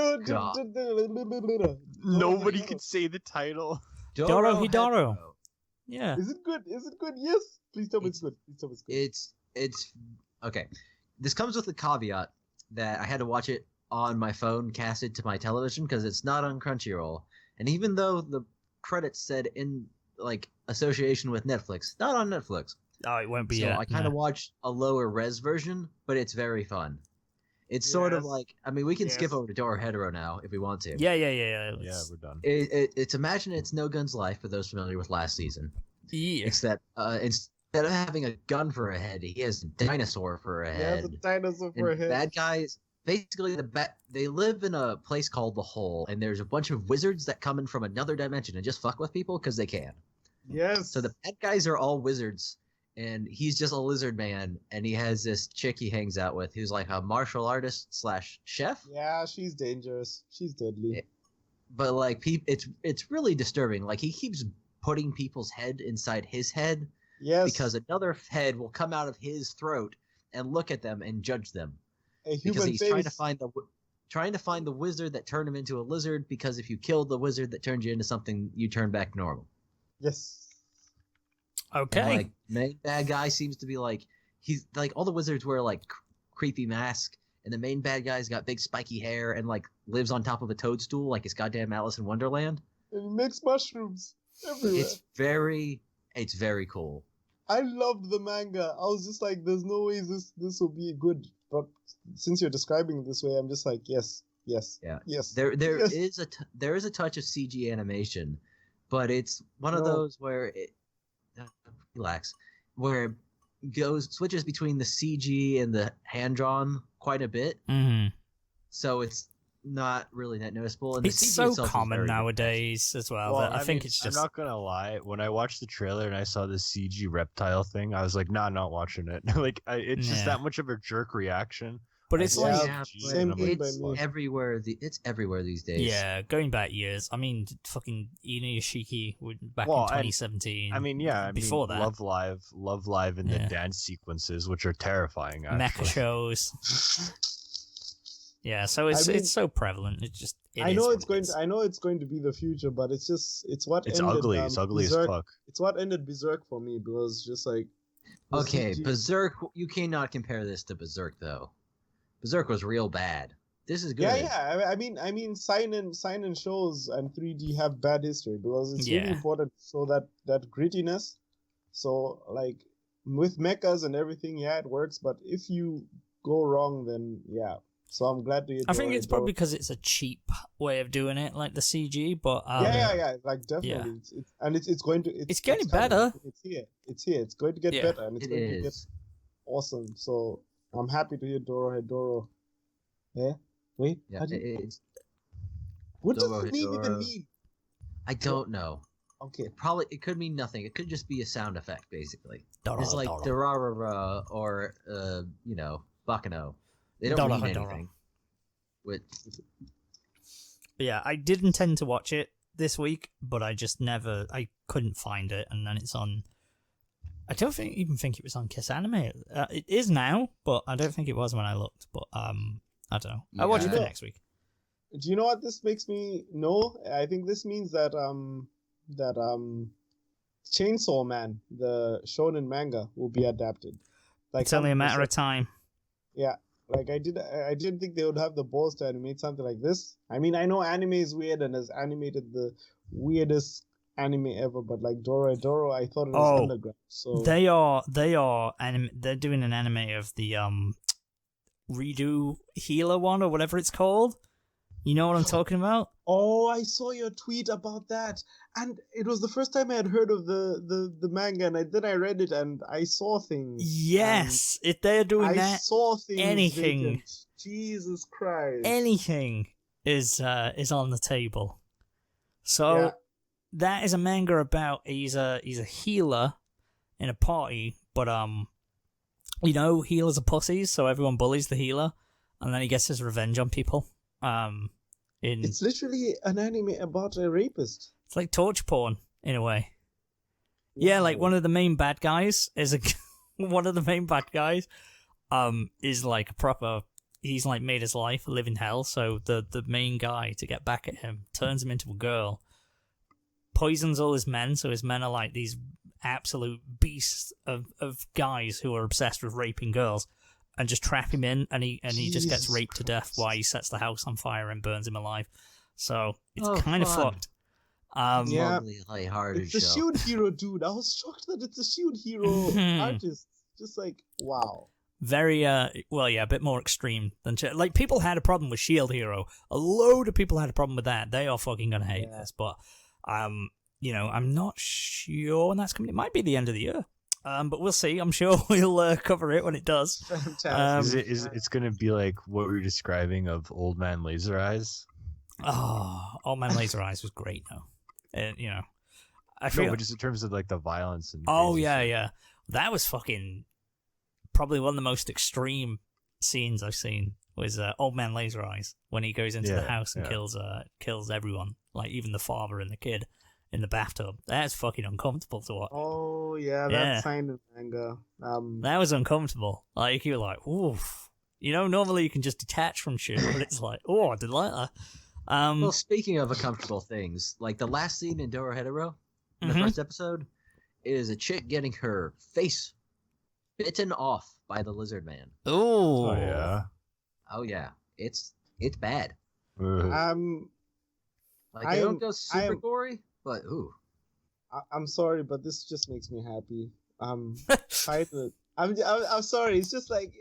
Nobody could say the title. Dorohedoro. Yeah. Is it good? Yes. Please tell me it's good. It's okay. This comes with a caveat that I had to watch it on my phone, casted to my television, because it's not on Crunchyroll. And even though the credits said in like association with Netflix, not on Netflix. Oh, it won't be. So I kind of watched a lower res version, but it's very fun. It's sort of like, I mean, we can skip over to Dorohedoro now if we want to. Yeah. Yeah, we're done. It's Imagine It's No Gun's Life for those familiar with last season. Yeah. Except instead of having a gun for a head, he has a dinosaur for a head. Yeah, the dinosaur for a head. Bad guys, basically, they live in a place called the Hole, and there's a bunch of wizards that come in from another dimension and just fuck with people because they can. Yes. So the bad guys are all wizards, and he's just a lizard man, and he has this chick he hangs out with who's like a martial artist / chef. Yeah, she's dangerous. She's deadly. But like, it's really disturbing. Like, he keeps putting people's head inside his head. Yes. Because another head will come out of his throat and look at them and judge them. Because he's trying to find the wizard that turned him into a lizard, because if you killed the wizard that turned you into something, you turn back normal. Yes. Okay. And, like, main bad guy seems to be like, he's like, all the wizards wear like creepy masks, and the main bad guy's got big spiky hair and like lives on top of a toadstool like it's goddamn Alice in Wonderland. And he makes mushrooms everywhere. It's very cool. I loved the manga. I was just like, there's no way this will be good. But since you're describing it this way, I'm just like, yes. Yeah. Yes. There is a touch of CG animation, but it's one of those where where it switches between the CG and the hand drawn quite a bit. Mm-hmm. So it's not really that noticeable. And it's so common nowadays as well. That I think it's just. I'm not gonna lie. When I watched the trailer and I saw the CG reptile thing, I was like, "Nah, not watching it." Like, it's just that much of a jerk reaction. But it's same thing by me. Everywhere. It's everywhere these days. Yeah, going back years. I mean, fucking Inuyashiki back in 2017. I mean, before that, Love Live, and the dance sequences, which are terrifying. Actually. Mecha shows. Yeah, so it's so prevalent. It just. I know it's going to be the future, but it's ugly. It's ugly Berserk, as fuck. It's what ended Berserk for me, because just like. Okay, Berserk. You cannot compare this to Berserk though. Berserk was real bad. This is good. Yeah. I mean, sign-in shows and 3D have bad history, because it's really important to show that grittiness. So like with mechas and everything, it works. But if you go wrong, then So I'm glad to. I think it's probably because it's a cheap way of doing it, like the CG. But like definitely, it's going to. It's getting better. It's here. It's going to get better, and it's going to get awesome. So I'm happy to hear Dorohedoro. Yeah. Wait. Yeah. What does the name even mean? I don't know. Okay. It could mean nothing. It could just be a sound effect, basically. It's like Durarara or Bakano. They don't mean anything. Yeah, I did intend to watch it this week, but I couldn't find it, and then it's on. I don't even think it was on Kiss Anime. It is now, but I don't think it was when I looked. But I don't know. I'll watch it for next week. Do you know what this makes me know? I think this means that Chainsaw Man, the shonen manga, will be adapted. Like, it's only a matter of time. Yeah. Like I didn't think they would have the balls to animate something like this. I mean, I know anime is weird and has animated the weirdest anime ever, but like Dorohedoro, I thought it was underground. So they're doing an anime of the redo healer one or whatever it's called. You know what I'm talking about? Oh, I saw your tweet about that, and it was the first time I had heard of the manga, and then I read it and I saw things. Yes, if they're doing that, I saw things. Anything, Vacant. Jesus Christ, anything is on the table. So that is a manga about he's a healer in a party, but healers are pussies, so everyone bullies the healer, and then he gets his revenge on people. It's literally an anime about a rapist. It's like torture porn in a way. Wow. Yeah, like one of the main bad guys is is like a proper he's like made his life a living hell. So the main guy, to get back at him, turns him into a girl, poisons all his men. So his men are like these absolute beasts of guys who are obsessed with raping girls, and just trap him in, and he just gets raped to death while he sets the house on fire and burns him alive. So it's kind of fucked. Yeah, lighthearted it's a Shield Hero, dude. I was shocked that it's a Shield Hero artist. Just like, wow. Very, a bit more extreme than... Like, people had a problem with Shield Hero. A load of people had a problem with that. They are fucking gonna hate this, but... I'm not sure when that's coming. It might be the end of the year, but we'll see. I'm sure we'll cover it when it does. Fantastic. It's going to be like what we were describing of Old Man Laser Eyes? Oh, Old Man Laser Eyes was great, though. I feel... No, but just in terms of like the violence and... yeah. That was fucking... Probably one of the most extreme scenes I've seen was Old Man Laser Eyes, when he goes into the house and kills everyone, like even the father and the kid in the bathtub. That's fucking uncomfortable to watch. Oh yeah, that's signed in manga. That was uncomfortable. Like, you're like, oof. Normally you can just detach from shit, but it's like, oh, I didn't like that. Well, speaking of uncomfortable things, like the last scene in Dorohedoro, in the first episode, is a chick getting her face bitten off by the lizard man. Ooh. Oh yeah. Oh yeah, it's bad. I don't go super gory, but ooh. I'm sorry, but this just makes me happy. I'm sorry. It's just like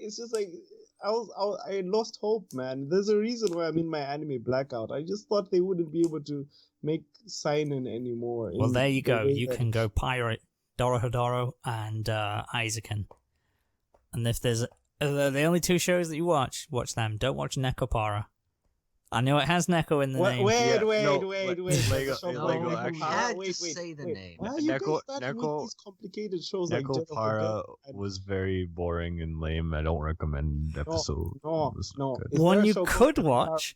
I lost hope, man. There's a reason why I'm in my anime blackout. I just thought they wouldn't be able to make seinen anymore. Well, there you go. You can go pirate Dorohedoro and Isaacin. And if there's the only two shows that you watch them. Don't watch Nekopara. I know it has Neko in the name. Wait. Lego actually. Say the name. Why are you guys starting with these complicated shows like Nekopara was very boring and lame. I don't recommend episode. No. One you could watch.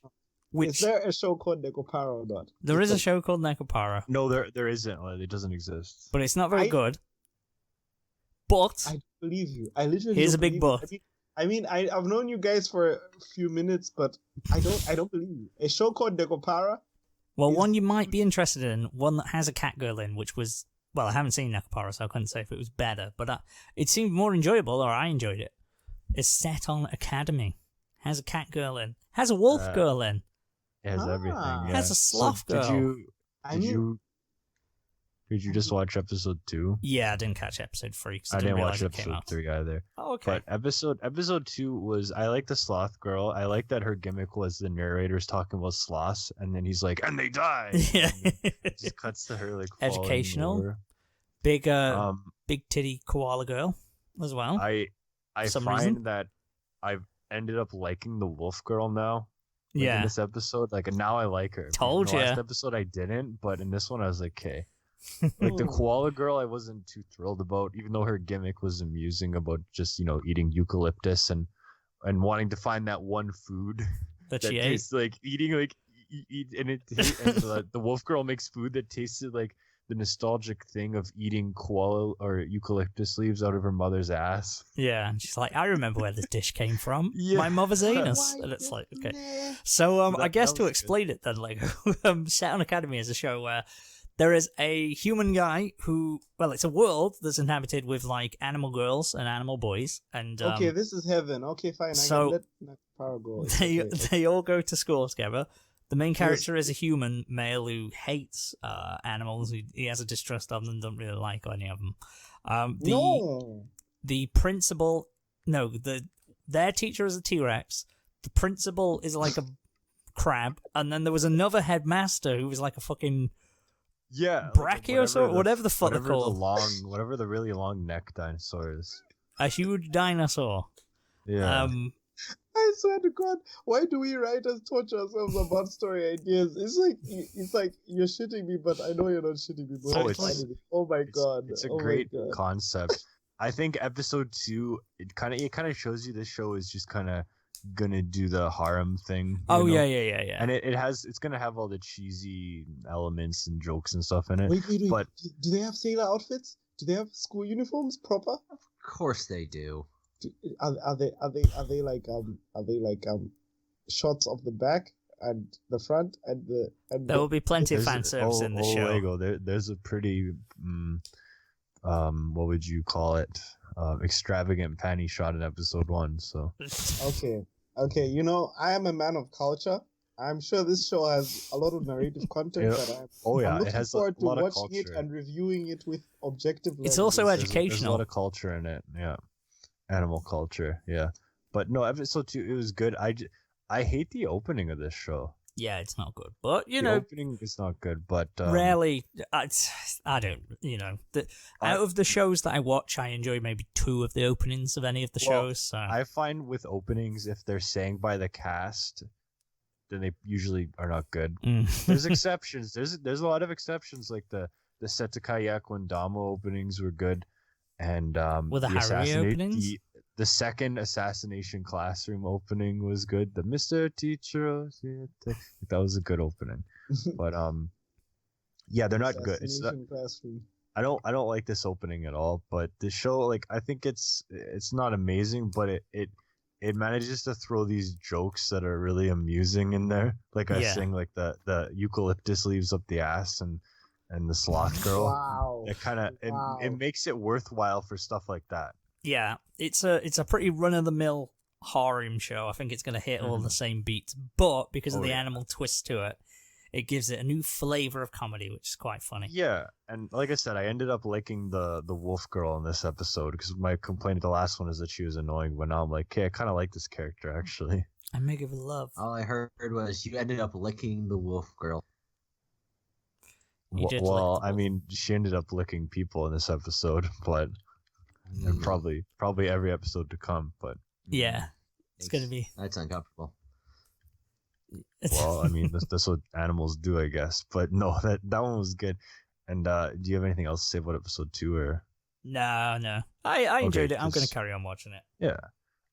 Is there a show called Nekopara or not? There is a show called Nekopara. No, there isn't. It doesn't exist. But it's not very good. But I believe you. I literally. Here's a big but. I've known you guys for a few minutes, but I don't believe you. A show called Nekopara. Well, one you might be interested in, one that has a cat girl in, which was, well, I haven't seen Nekopara, so I couldn't say if it was better, but it seemed more enjoyable, or I enjoyed it. It's set on Academy. Has a cat girl in. Has a wolf girl in. It has everything. Yeah. Has a sloth girl. Did you just watch episode 2? Yeah, I didn't catch episode 3. I didn't watch episode 3 either. Oh, okay. But episode 2 was, I like the sloth girl. I like that her gimmick was the narrator's talking about sloths, and then he's like, and they die. Yeah. It just cuts to her like educational. Big titty koala girl as well. I find that I've ended up liking the wolf girl now. In this episode, now I like her. Told you. Last episode I didn't, but in this one I was like, okay. Like the koala girl, I wasn't too thrilled about, even though her gimmick was amusing about just eating eucalyptus and wanting to find that one food that she ate. Tastes like eating and the wolf girl makes food that tasted like the nostalgic thing of eating koala or eucalyptus leaves out of her mother's ass. Yeah, and she's like, I remember where this dish came from. My mother's anus. And it's like, okay. So I guess to explain it then, like, Set on Academy is a show where there is a human guy who, well, it's a world that's inhabited with like animal girls and animal boys, and okay, this is heaven. Okay, fine. So I can let Power go. They all go to school together. The main character is a human male who hates animals. He has a distrust of them, don't really like any of them. The principal, their teacher is a T-Rex. The principal is like a crab, and then there was another headmaster who was like a fucking brachiosaur, whatever the fuck they're called. Whatever the really long neck dinosaur is. A huge dinosaur. Yeah. I swear to God, why do we writers torture ourselves about story ideas? It's like you're shitting me, but I know you're not shitting me. Oh my God. It's a great concept. I think episode 2, it kind of shows you this show is just kind of gonna do the harem thing. Yeah. And it's gonna have all the cheesy elements and jokes and stuff in it. Wait. But do they have sailor outfits? Do they have school uniforms proper? Of course they do. Are they like shots of the back and the front and there will be plenty of fan service in the show. Lego, there's a pretty what would you call it? Extravagant panty shot in episode 1. So okay. You know, I am a man of culture. I'm sure this show has a lot of narrative content that I'm looking forward to watching it and reviewing it with objective lenses. It's also educational. There's a lot of culture in it. Yeah, animal culture. Yeah, but no, episode 2 it was good. I hate the opening of this show. Yeah, it's not good. But, the opening is not good, but... rarely... I don't... out of the shows that I watch, I enjoy maybe 2 of the openings of any of the shows. So. I find with openings, if they're sang by the cast, then they usually are not good. There's exceptions. There's a lot of exceptions, like the Setai Yakuandama openings were good. And were the Harry openings? The second Assassination Classroom opening was good. The Mr. Teacher, that was a good opening. But yeah, they're not good. It's not, I don't like this opening at all. But the show, like, I think it's not amazing, but it manages to throw these jokes that are really amusing in there. Like I sing, like the eucalyptus leaves up the ass and the sloth girl. Wow. It makes it worthwhile for stuff like that. Yeah, it's a pretty run-of-the-mill harem show. I think it's going to hit all the same beats, but because of the animal twist to it, it gives it a new flavor of comedy, which is quite funny. Yeah, and like I said, I ended up liking the wolf girl in this episode because my complaint at the last one is that she was annoying, but now I'm like, hey, I kind of like this character, actually. I make it with love. All I heard was you ended up licking the wolf girl. Well, I mean, she ended up licking people in this episode, but... And probably every episode to come, but yeah, it's gonna be. That's uncomfortable. Well, I mean, that's what animals do, I guess. But no, that one was good. And do you have anything else to say about episode 2 or? No, I enjoyed it. I'm gonna carry on watching it. Yeah,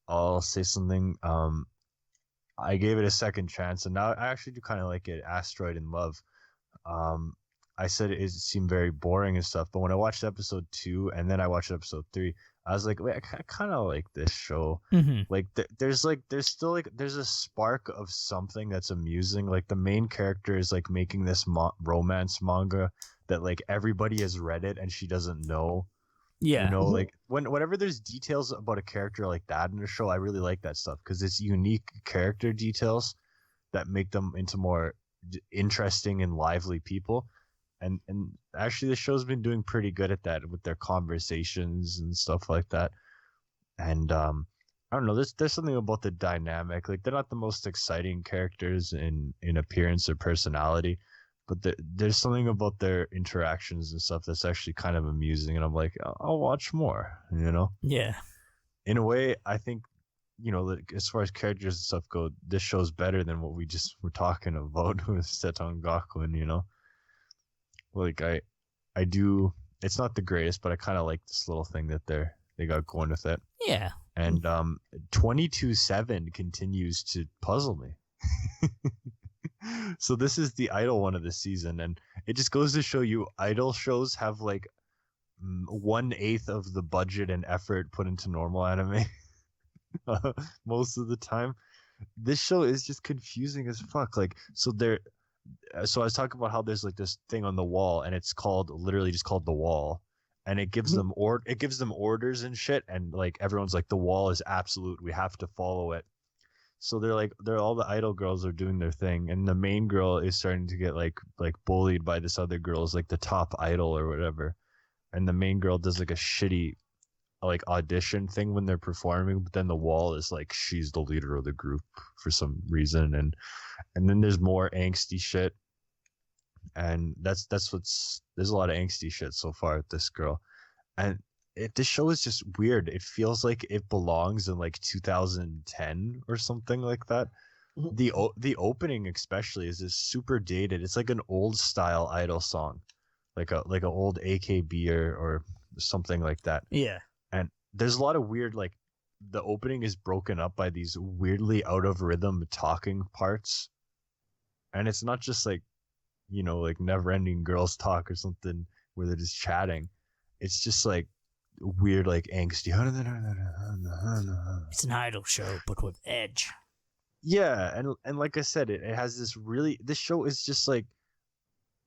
I'll say something. I gave it a second chance, and now I actually do kind of like it. Asteroid in Love. I said it seemed very boring and stuff, but when I watched episode 2 and then I watched episode 3, I was like, wait, I kind of like this show. Like, there's a spark of something that's amusing. Like, the main character is like making this romance manga that like everybody has read it and she doesn't know. Yeah, you know, like whenever there's details about a character like that in a show, I really like that stuff because it's unique character details that make them into more interesting and lively people. And actually, the show's been doing pretty good at that with their conversations and stuff like that. And I don't know, there's something about the dynamic. Like, they're not the most exciting characters in appearance or personality, but there's something about their interactions and stuff that's actually kind of amusing. And I'm like, I'll watch more, you know? Yeah. In a way, I think, you know, as far as characters and stuff go, this show's better than what we just were talking about with Seton Gakuen, you know? Like I do. It's not the greatest, but I kind of like this little thing that they got going with it. Yeah. And 22/7 continues to puzzle me. So this is the idol one of the season, and it just goes to show you idol shows have like 1/8 of the budget and effort put into normal anime. Most of the time, this show is just confusing as fuck. Like, so I was talking about how there's like this thing on the wall, and it's literally just called the wall, and it gives them orders and shit, and like everyone's like, the wall is absolute, we have to follow it. So they're all the idol girls are doing their thing, and the main girl is starting to get like bullied by this other girl, is like the top idol or whatever, and the main girl does like a shitty like audition thing when they're performing, but then the wall is like, she's the leader of the group for some reason, and then there's more angsty shit, and there's a lot of angsty shit so far with this girl, and this show is just weird. It feels like it belongs in like 2010 or something like that. The opening especially is just super dated. It's like an old style idol song, like a old AKB or something like that. Yeah. And there's a lot of weird, like, the opening is broken up by these weirdly out of rhythm talking parts. And it's not just like, you know, like never ending girls talk or something where they're just chatting. It's just like weird like angsty. It's an idol show, but with edge. Yeah, and like I said, it has this show is just like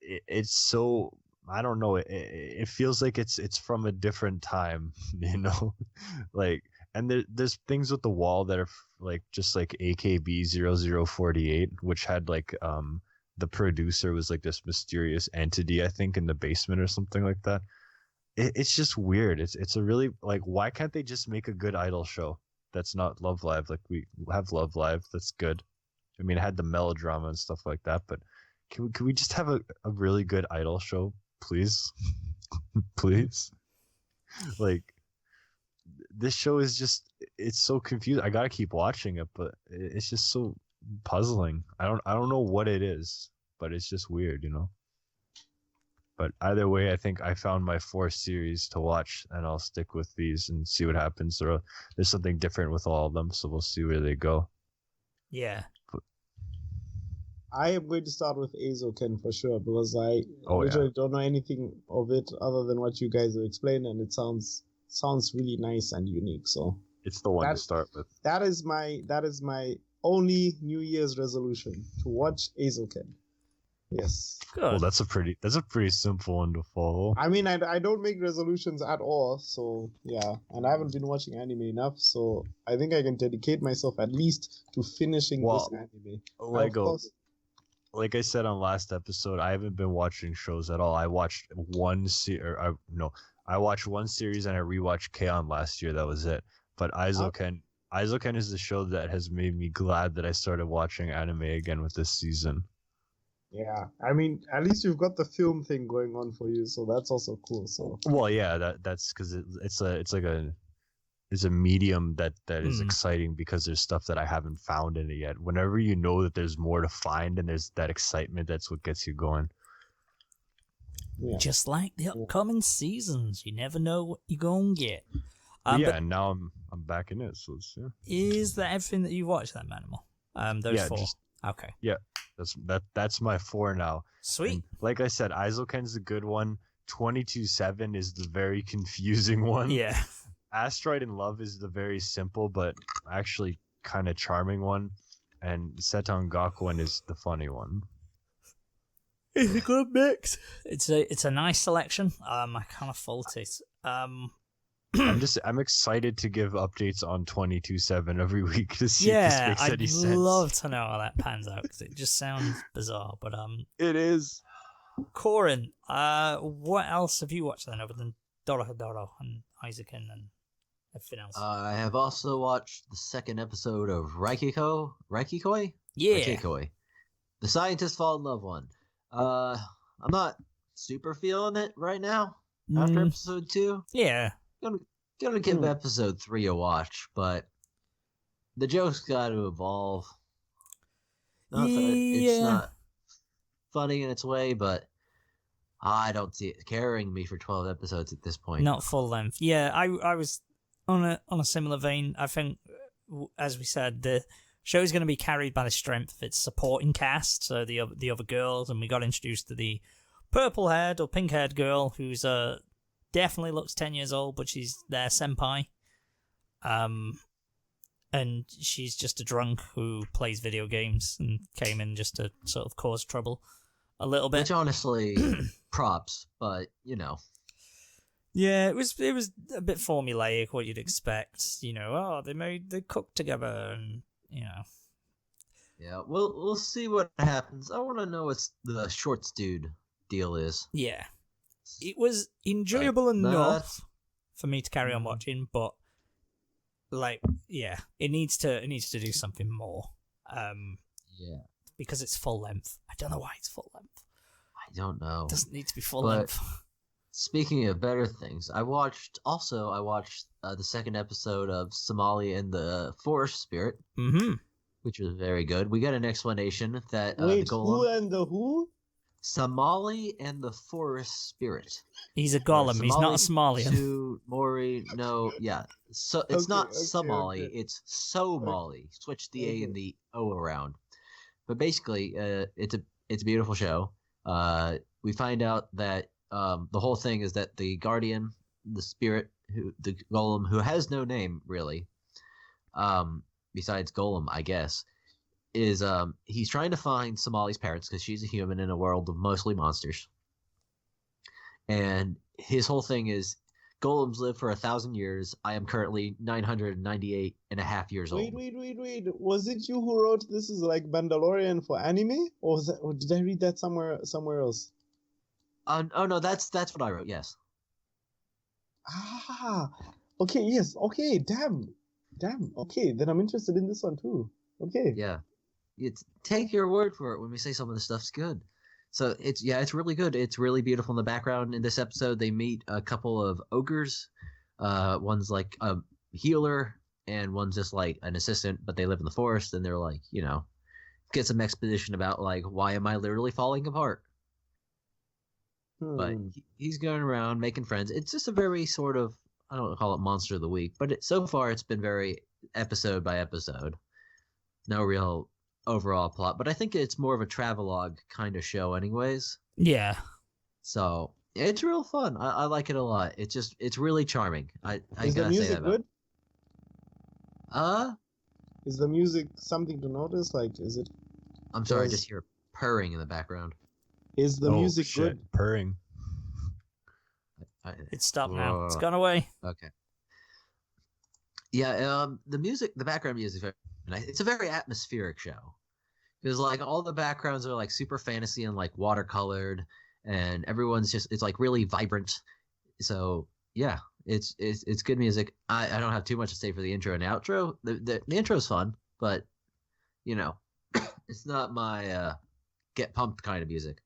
it's so I don't know it feels like it's from a different time, like and there's things with the wall that are like just like AKB 0048, which had like the producer was like this mysterious entity, I think, in the basement or something like that. It's just weird. It's a really like, why can't they just make a good idol show that's not Love Live? Like we have Love Live, that's good. I mean, it had the melodrama and stuff like that, but can we just have a really good idol show, please? Please? Like, this show is just, it's so confusing. I gotta keep watching it, but it's just so puzzling. I don't know what it is, but it's just weird, But either way, I think I found my 4 series to watch, and I'll stick with these and see what happens. Or there's something different with all of them, so we'll see where they go. Yeah. I am going to start with Eizouken for sure, because I literally don't know anything of it other than what you guys have explained, and it sounds really nice and unique. So it's the one to start with. That is my only New Year's resolution, to watch Eizouken. Yes. Good. Well, that's a pretty simple one to follow. I mean, I don't make resolutions at all, so yeah, and I haven't been watching anime enough, so I think I can dedicate myself at least to finishing this anime. Like I said on last episode, I haven't been watching shows at all. I watched one I watched one series and I rewatched K-On! Last year. That was it. But Eizouken is the show that has made me glad that I started watching anime again with this season. Yeah, I mean, at least you've got the film thing going on for you, so that's also cool. So well, yeah, that's because it's a medium that is exciting because there's stuff that I haven't found in it yet. Whenever you know that there's more to find and there's that excitement, that's what gets you going. Yeah. Just like the upcoming seasons, you never know what you're gonna get. And now I'm back in it. So is that everything that you watched, then, Manimal? Those 4. Okay. Yeah, that's my 4 now. Sweet. And like I said, Eizouken's a good one. 22/7 is the very confusing one. Yeah. Asteroid in Love is the very simple but actually kind of charming one, and Seton Gakuen is the funny one. It's a good mix. It's a nice selection. I kind of fault it. I'm excited to give updates on 22/7 every week to see if this makes any sense. I'd love to know how that pans out because it just sounds bizarre. But it is. Coryn, what else have you watched then other than Dorohedoro and Eizouken and everything else? I have also watched the 2nd episode of Raikikoi? Yeah. Raikikoi. The Scientists Fall in Love one. I'm not super feeling it right now after episode 2. Yeah. Gonna give episode 3 a watch, but the joke's got to evolve. It's not funny in its way, but I don't see it carrying me for 12 episodes at this point. Not full length. Yeah, I was on a similar vein. I think, as we said, the show's going to be carried by the strength of its supporting cast, so the other girls, and we got introduced to the purple-haired or pink-haired girl who's definitely looks 10 years old, but she's their senpai. And she's just a drunk who plays video games and came in just to sort of cause trouble a little bit. Which honestly, props, but Yeah, it was a bit formulaic, what you'd expect. They cooked together, and Yeah, we'll see what happens. I want to know what the shorts dude deal is. Yeah, it was enjoyable enough for me to carry on watching, but it needs to do something more. Yeah, because it's full length. I don't know why it's full length. I don't know. It doesn't need to be full length. Speaking of better things, I watched the 2nd episode of Somali and the Forest Spirit, which was very good. We got an explanation that wait, who and the who? Somali and the Forest Spirit. He's a golem. He's not a Somalian. To Mori, no, yeah. So it's not Somali. Okay. It's Somali. Switch the A and the O around. But basically, it's a beautiful show. We find out that the whole thing is that the Guardian, the spirit, the golem who has no name really, besides Golem, I guess, is he's trying to find Somali's parents because she's a human in a world of mostly monsters. And his whole thing is, golems live for 1,000 years. I am currently 998 and a half years old. Wait. Was it you who wrote this is like Mandalorian for anime? Or did I read that somewhere else? Oh no, that's what I wrote, yes. Ah, okay, yes, okay, damn, okay, then I'm interested in this one too. Okay. Yeah. Take your word for it when we say some of the stuff's good. So it's really good. It's really beautiful in the background. In this episode, they meet a couple of ogres. One's like a healer, and one's just like an assistant, but they live in the forest, and they're like, get some exposition about like, why am I literally falling apart? But he's going around making friends. It's just a very sort of, I don't call it monster of the week, but so far it's been very episode by episode. No real overall plot, but I think it's more of a travelogue kind of show anyways. Yeah. So it's real fun. I like it a lot. It's really charming. I gotta say that. Good? Is the music something to notice? Like, is it? I'm sorry, I just hear purring in the background. Is the music good? Purring. It's stopped now. It's gone away. Okay. Yeah, the background music, it's a very atmospheric show. Because like all the backgrounds are like super fantasy and like watercolored, and everyone's it's like really vibrant. So yeah, it's good music. I don't have too much to say for the intro and outro. The intro's fun, but it's not my get pumped kind of music.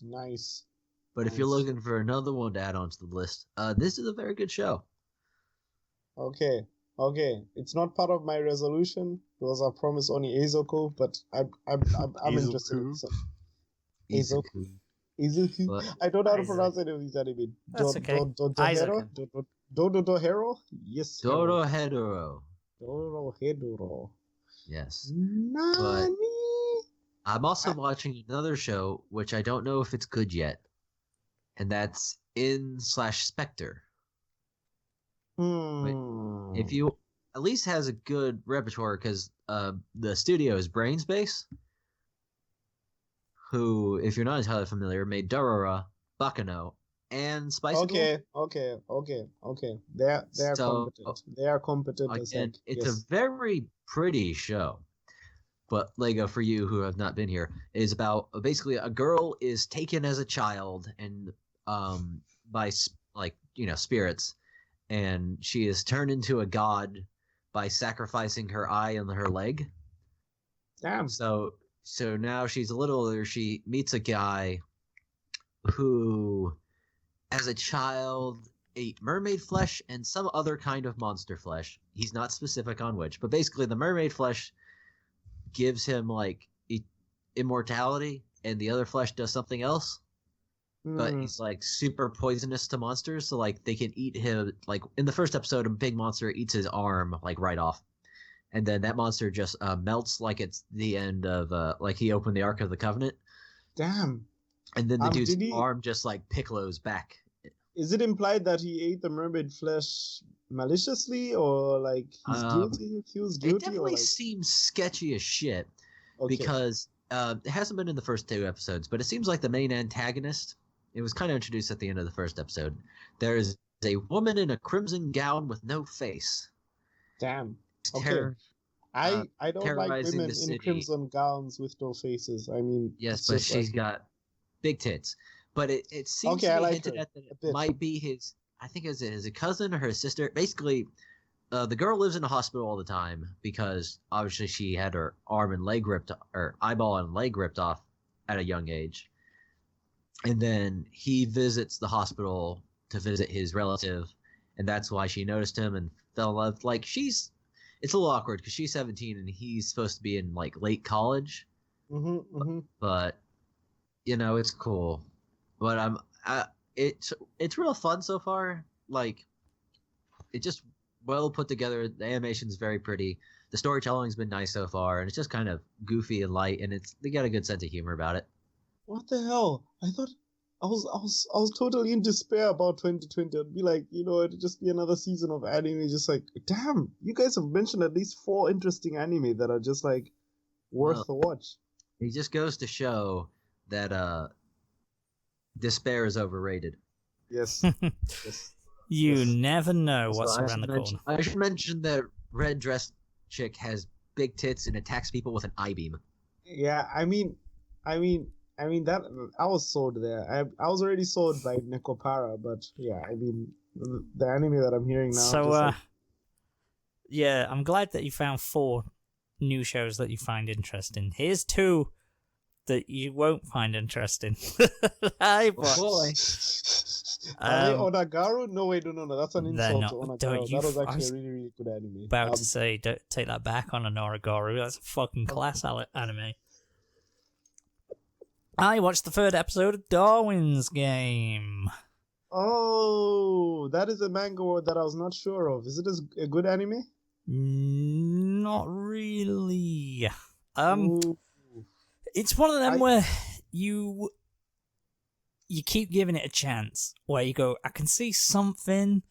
Nice. But if you're looking for another one to add onto the list, this is a very good show. Okay. It's not part of my resolution because I promised only Eizouken, but I'm interested in some. Eizouken. I don't know how to pronounce any of these anime. That's okay. Dodohero? Yes. Dorohedoro. Yes. Nani? I'm also watching another show, which I don't know if it's good yet, and that's In/Spectre. If you at least has a good repertoire, because the studio is Brainspace, who, if you're not entirely familiar, made Dorora, Bakano, and Spice Okay. They are competent. They are competent. Again, it's a very pretty show. But Lego, for you who have not been here, is about basically a girl is taken as a child and by spirits, and she is turned into a god by sacrificing her eye and her leg. Damn. So now she's a little older. She meets a guy who, as a child, ate mermaid flesh and some other kind of monster flesh. He's not specific on which, but basically the mermaid flesh gives him like immortality, and the other flesh does something else. But he's like super poisonous to monsters, so like they can eat him. Like in the first episode, a big monster eats his arm like right off, and then that monster just melts like it's the end of like he opened the Ark of the Covenant. Damn. And then the dude's arm just like Piccolo's back. Is it implied that he ate the mermaid flesh maliciously, or like he's guilty? He feels guilty. It definitely seems sketchy as shit, because it hasn't been in the first 2 episodes, but it seems like the main antagonist. It was kind of introduced at the end of the first episode. There is a woman in a crimson gown with no face. Damn. Okay. I don't like women in crimson gowns with no faces. I mean, yes, but she's got big tits. But it seems to be hinted at that it might be his. I think is a cousin or her sister. Basically, the girl lives in a hospital all the time because obviously she had her arm and leg ripped, or eyeball and leg ripped off at a young age. And then he visits the hospital to visit his relative, and that's why she noticed him and fell in love. Like it's a little awkward because she's 17 and he's supposed to be in like late college. But it's cool. But it's real fun so far. Like, it just well put together. The animation's very pretty. The storytelling's been nice so far, and it's just kind of goofy and light, and they got a good sense of humor about it. What the hell? I was totally in despair about 2020. I'd be like, it'd just be another season of anime. Just like, damn, you guys have mentioned at least 4 interesting anime that are just like worth the watch. It just goes to show that despair is overrated. Yes. Yes. You never know what's around the corner. I should mention that red dress chick has big tits and attacks people with an I-beam. Yeah, I mean that I was sold there. I was already sold by Nekopara, but yeah, I mean the anime that I'm hearing now. So yeah, I'm glad that you found 4 new shows that you find interesting. Here's 2 that you won't find interesting. Hi, boy. Are they Onagaru? No, wait, no. That's an insult to Onagaru. That was actually a really, really good anime. About to say, don't take that back on Onagaru. That's a fucking class anime. I watched the 3rd episode of Darwin's Game. Oh, that is a manga that I was not sure of. Is it a good anime? Not really. Ooh. It's one of them where you keep giving it a chance, where you go, I can see something,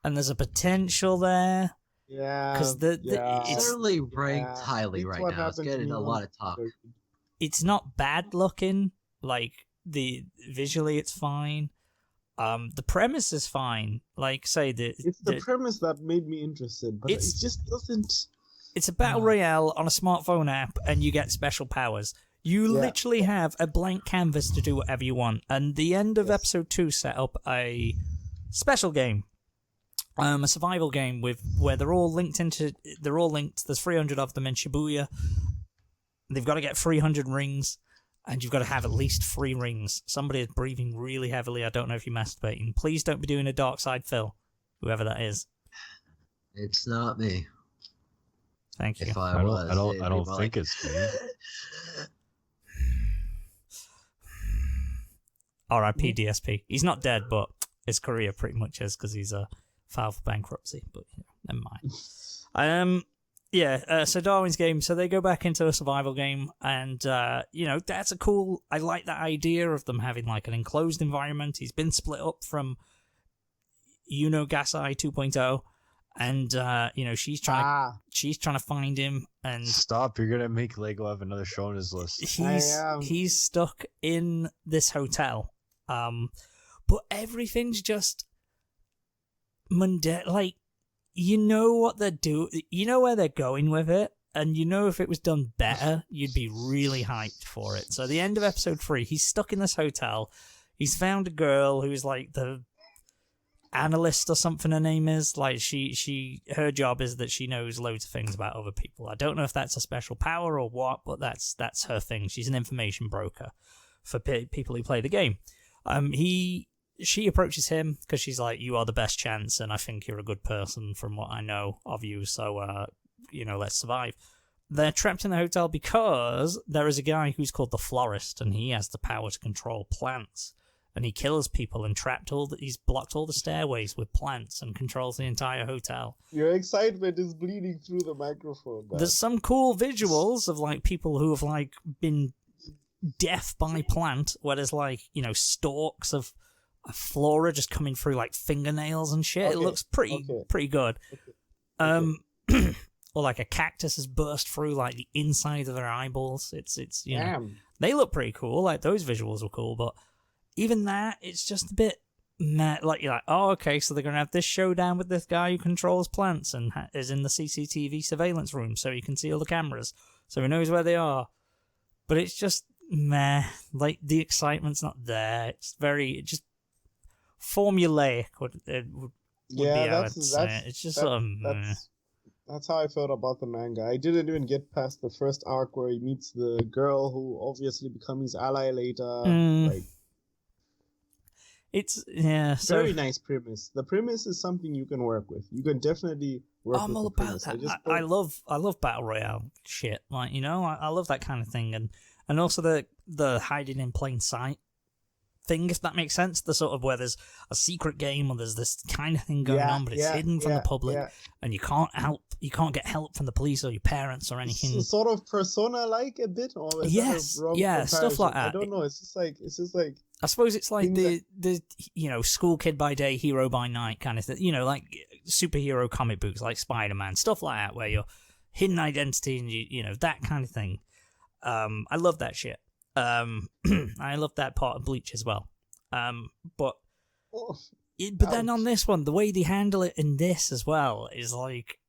and there's a potential there. Yeah, because it's certainly ranked highly right now. It's getting a lot of talk. It's not bad looking. Like visually, it's fine. The premise is fine. Like say it's the premise that made me interested, but it just doesn't. It's a battle royale on a smartphone app, and you get special powers. You literally have a blank canvas to do whatever you want. And the end of episode 2 set up a special game, a survival game where they're all linked. There's 300 of them in Shibuya. They've got to get 300 rings, and you've got to have at least 3 rings. Somebody is breathing really heavily. I don't know if you're masturbating. Please don't be doing a dark side, Phil, whoever that is. It's not me. Thank you. If I don't think it's me. R.I.P. DSP. He's not dead, but his career pretty much is because he's filed for bankruptcy. But never mind. So Darwin's Game. So they go back into a survival game, and that's a cool. I like that idea of them having like an enclosed environment. He's been split up from Gasai 2.0. And she's trying to find him. And stop! You're gonna make Lego have another show on his list. He's stuck in this hotel, but everything's just mundane. Like what they're doing, where they're going with it, and if it was done better, you'd be really hyped for it. So the end of episode 3, he's stuck in this hotel. He's found a girl who's like the analyst or something her name is. Like her job is that she knows loads of things about other people. I don't know if that's a special power or what, but that's her thing. She's an information broker for people who play the game. She approaches him because she's like, you are the best chance, and I think you're a good person from what I know of you, so let's survive. They're trapped in the hotel because there is a guy who's called the Florist, and he has the power to control plants. And he kills people and he's blocked all the stairways with plants and controls the entire hotel. Your excitement is bleeding through the microphone, man. There's some cool visuals of like people who have like been deaf by plant, where there's like, stalks of flora just coming through like fingernails and shit. Okay. It looks pretty good. Okay. Or like a cactus has burst through like the inside of their eyeballs. It's Damn. They look pretty cool. Like those visuals were cool, but even that, it's just a bit meh. Like you're like, oh, okay, so they're gonna have this showdown with this guy who controls plants and is in the CCTV surveillance room, so you can see all the cameras, so he knows where they are. But it's just meh. Like the excitement's not there. It's just formulaic. Would be how I'd say it. It's just sort of meh. That's how I felt about the manga. I didn't even get past the first arc where he meets the girl who obviously becomes his ally later. It's very nice premise. The premise is something you can work with. You can definitely work with. I'm all about that. I love battle royale shit. Like I love that kind of thing, and also the hiding in plain sight thing, if that makes sense. The sort of where there's a secret game or there's this kind of thing going on, but it's hidden from the public, and you can't help. you can't get help from the police or your parents or anything. It's sort of Persona-like a bit, or is yes, that a wrong stuff like that. I don't know. It's just like. I suppose it's like the school kid by day, hero by night kind of thing. Like superhero comic books, like Spider-Man, stuff like that, where you're hidden identity and you that kind of thing. I love that shit. I love that part of Bleach as well. But then on this one, the way they handle it in this as well is like,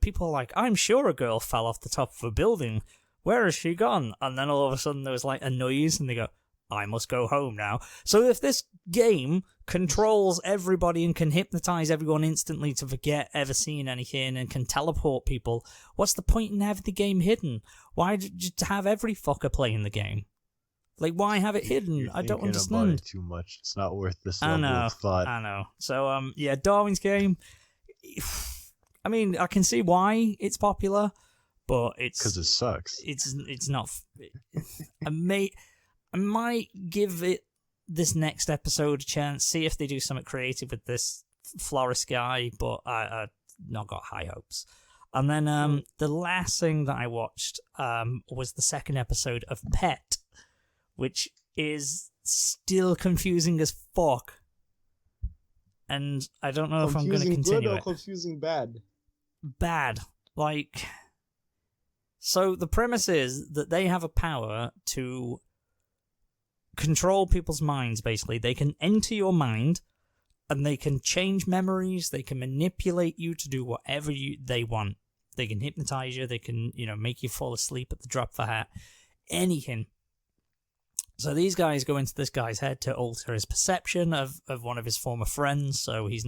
people are like, I'm sure a girl fell off the top of a building. Where has she gone? And then all of a sudden there was like a noise and they go, I must go home now. So if this game controls everybody and can hypnotize everyone instantly to forget ever seeing anything and can teleport people, what's the point in having the game hidden? Why just have every fucker playing the game? Like, why have it hidden? I don't understand. About it too much. It's not worth this level of thought. I know. So, Darwin's Game. I mean, I can see why it's popular, but it's because it sucks. It's not. I might give it this next episode a chance. See if they do something creative with this florist guy, but I not got high hopes. And then the last thing that I watched was the second episode of Pet, which is still confusing as fuck. And I don't know if I'm going to continue good or it. Confusing bad? Bad. Like, so the premise is that they have a power to control people's minds, basically. They can enter your mind, and they can change memories, they can manipulate you to do whatever they want. They can hypnotize you, they can, make you fall asleep at the drop of a hat. Anything. So these guys go into this guy's head to alter his perception of one of his former friends, so it's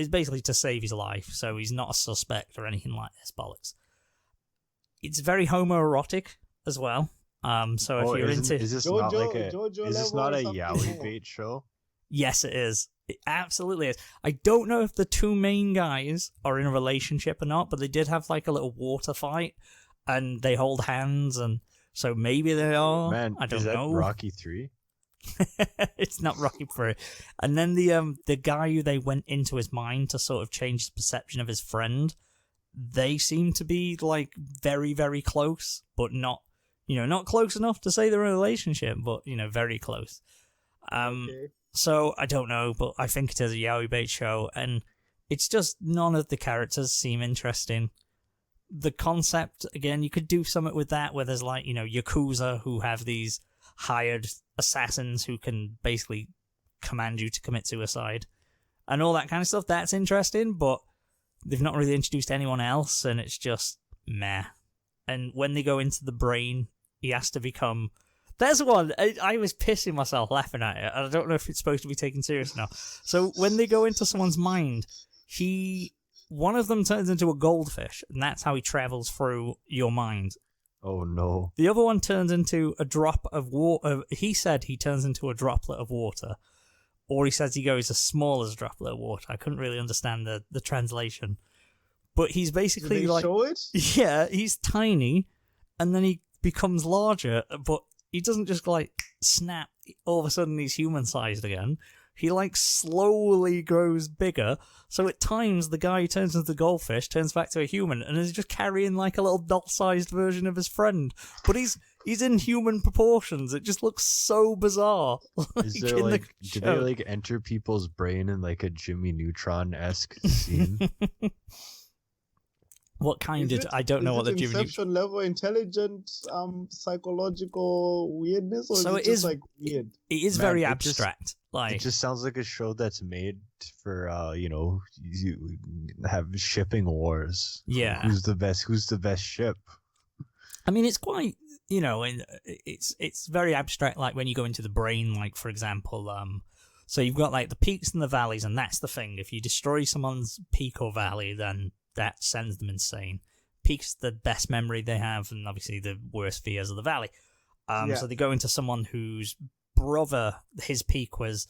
basically to save his life, so he's not a suspect or anything like this bollocks. It's very homoerotic as well. So if you're into... Is this not like a yaoi bait show? Yes, it is. It absolutely is. I don't know if the two main guys are in a relationship or not, but they did have like a little water fight, and they hold hands, and so maybe they are. Man, I don't is that know. Rocky 3? It's not Rocky 3. And then the guy who they went into his mind to sort of change his perception of his friend, they seem to be like very, very close, but not, not close enough to say they're in a relationship, but, very close. Okay. So I don't know, but I think it is a yaoi bait show, and it's just none of the characters seem interesting. The concept, again, you could do something with that, where there's like, Yakuza who have these hired assassins who can basically command you to commit suicide and all that kind of stuff. That's interesting, but they've not really introduced anyone else, and it's just meh. And when they go into the brain, he has to become... There's one, I was pissing myself laughing at it, and I don't know if it's supposed to be taken serious now. So when they go into someone's mind, one of them turns into a goldfish, and that's how he travels through your mind. Oh no. The other one turns into a drop of water. He said he turns into a droplet of water. Or he says he goes as small as a droplet of water. I couldn't really understand the translation. But he's basically Did they show it? Yeah, he's tiny, and then he becomes larger, but he doesn't just like snap, all of a sudden he's human-sized again. He like slowly grows bigger, so at times the guy who turns into the goldfish turns back to a human and is just carrying like a little doll-sized version of his friend. But he's in human proportions. It just looks so bizarre. Is there do they like enter people's brain in like a Jimmy Neutron-esque scene? What kind of... I don't know what the Jimmy Inception level intelligent psychological weirdness, or so is it just like weird? It is very abstract. It just sounds like a show that's made for you have shipping wars. Yeah. Who's the best ship? I mean, it's quite, it's very abstract, like when you go into the brain, like for example, so you've got like the peaks and the valleys, and that's the thing. If you destroy someone's peak or valley, then that sends them insane. Peak's the best memory they have, and obviously the worst fears of the valley. So they go into someone whose brother, his peak was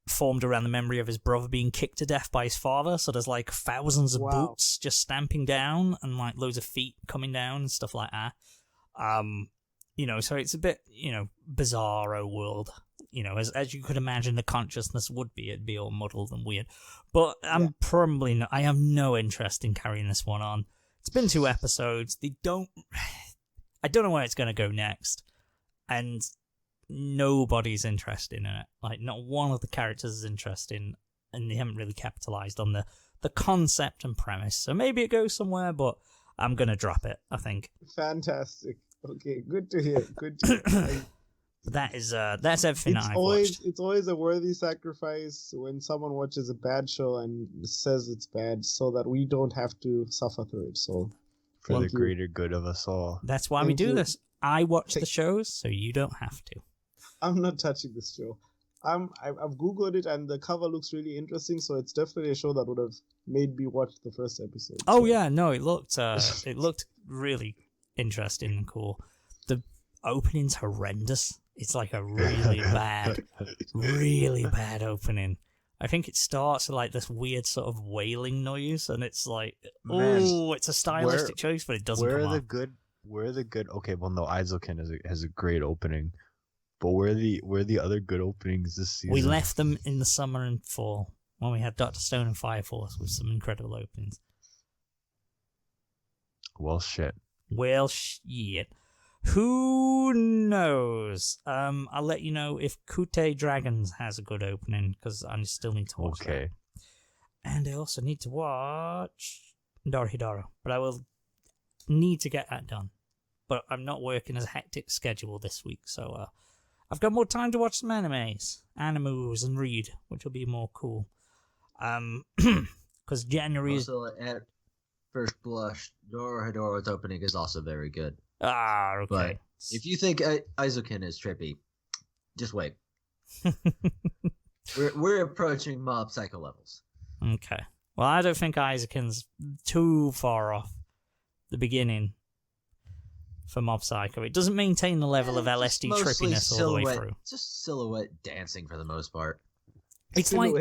formed around the memory of his brother being kicked to death by his father. So there's like thousands of boots just stamping down, and like loads of feet coming down and stuff like that. so it's a bit, bizarro world. As you could imagine the consciousness would be, it'd be all muddled and weird. But I'm probably not, I have no interest in carrying this one on. It's been 2 episodes. I don't know where it's going to go next. And nobody's interested in it. Like, not one of the characters is interested in, and they haven't really capitalized on the concept and premise. So maybe it goes somewhere, but I'm going to drop it, I think. Fantastic. Okay, good to hear. Good to hear. That's everything I've watched. It's always a worthy sacrifice when someone watches a bad show and says it's bad, so that we don't have to suffer through it. So, for the greater good of us all. That's why we do this. I watch the shows, so you don't have to. I'm not touching this show. I've googled it, and the cover looks really interesting. So it's definitely a show that would have made me watch the first episode. Oh yeah, no, it looked really interesting and cool. The opening's horrendous. It's like a really bad opening. I think it starts with like this weird sort of wailing noise, and it's like, it's a stylistic choice, but it doesn't come off. Where are the good? Okay, well, no, Aizoken has a great opening, but where are the other good openings this season? We left them in the summer and fall when we had Dr. Stone and Fire Force with some incredible openings. Well, shit. Who knows? I'll let you know if Kute Dragons has a good opening, because I still need to watch that. And I also need to watch Dorohedoro, but I will need to get that done. But I'm not working as a hectic schedule this week, so I've got more time to watch some animes, and read, which will be more cool. Because January is... Also, at first blush, Dorohedoro's opening is also very good. Ah, okay. But if you think Aizoken is trippy, just wait. we're approaching Mob Psycho levels. Okay. Well, I don't think Aizoken's too far off the beginning for Mob Psycho. It doesn't maintain the level of LSD trippiness all the way through. Just silhouette dancing for the most part. It's like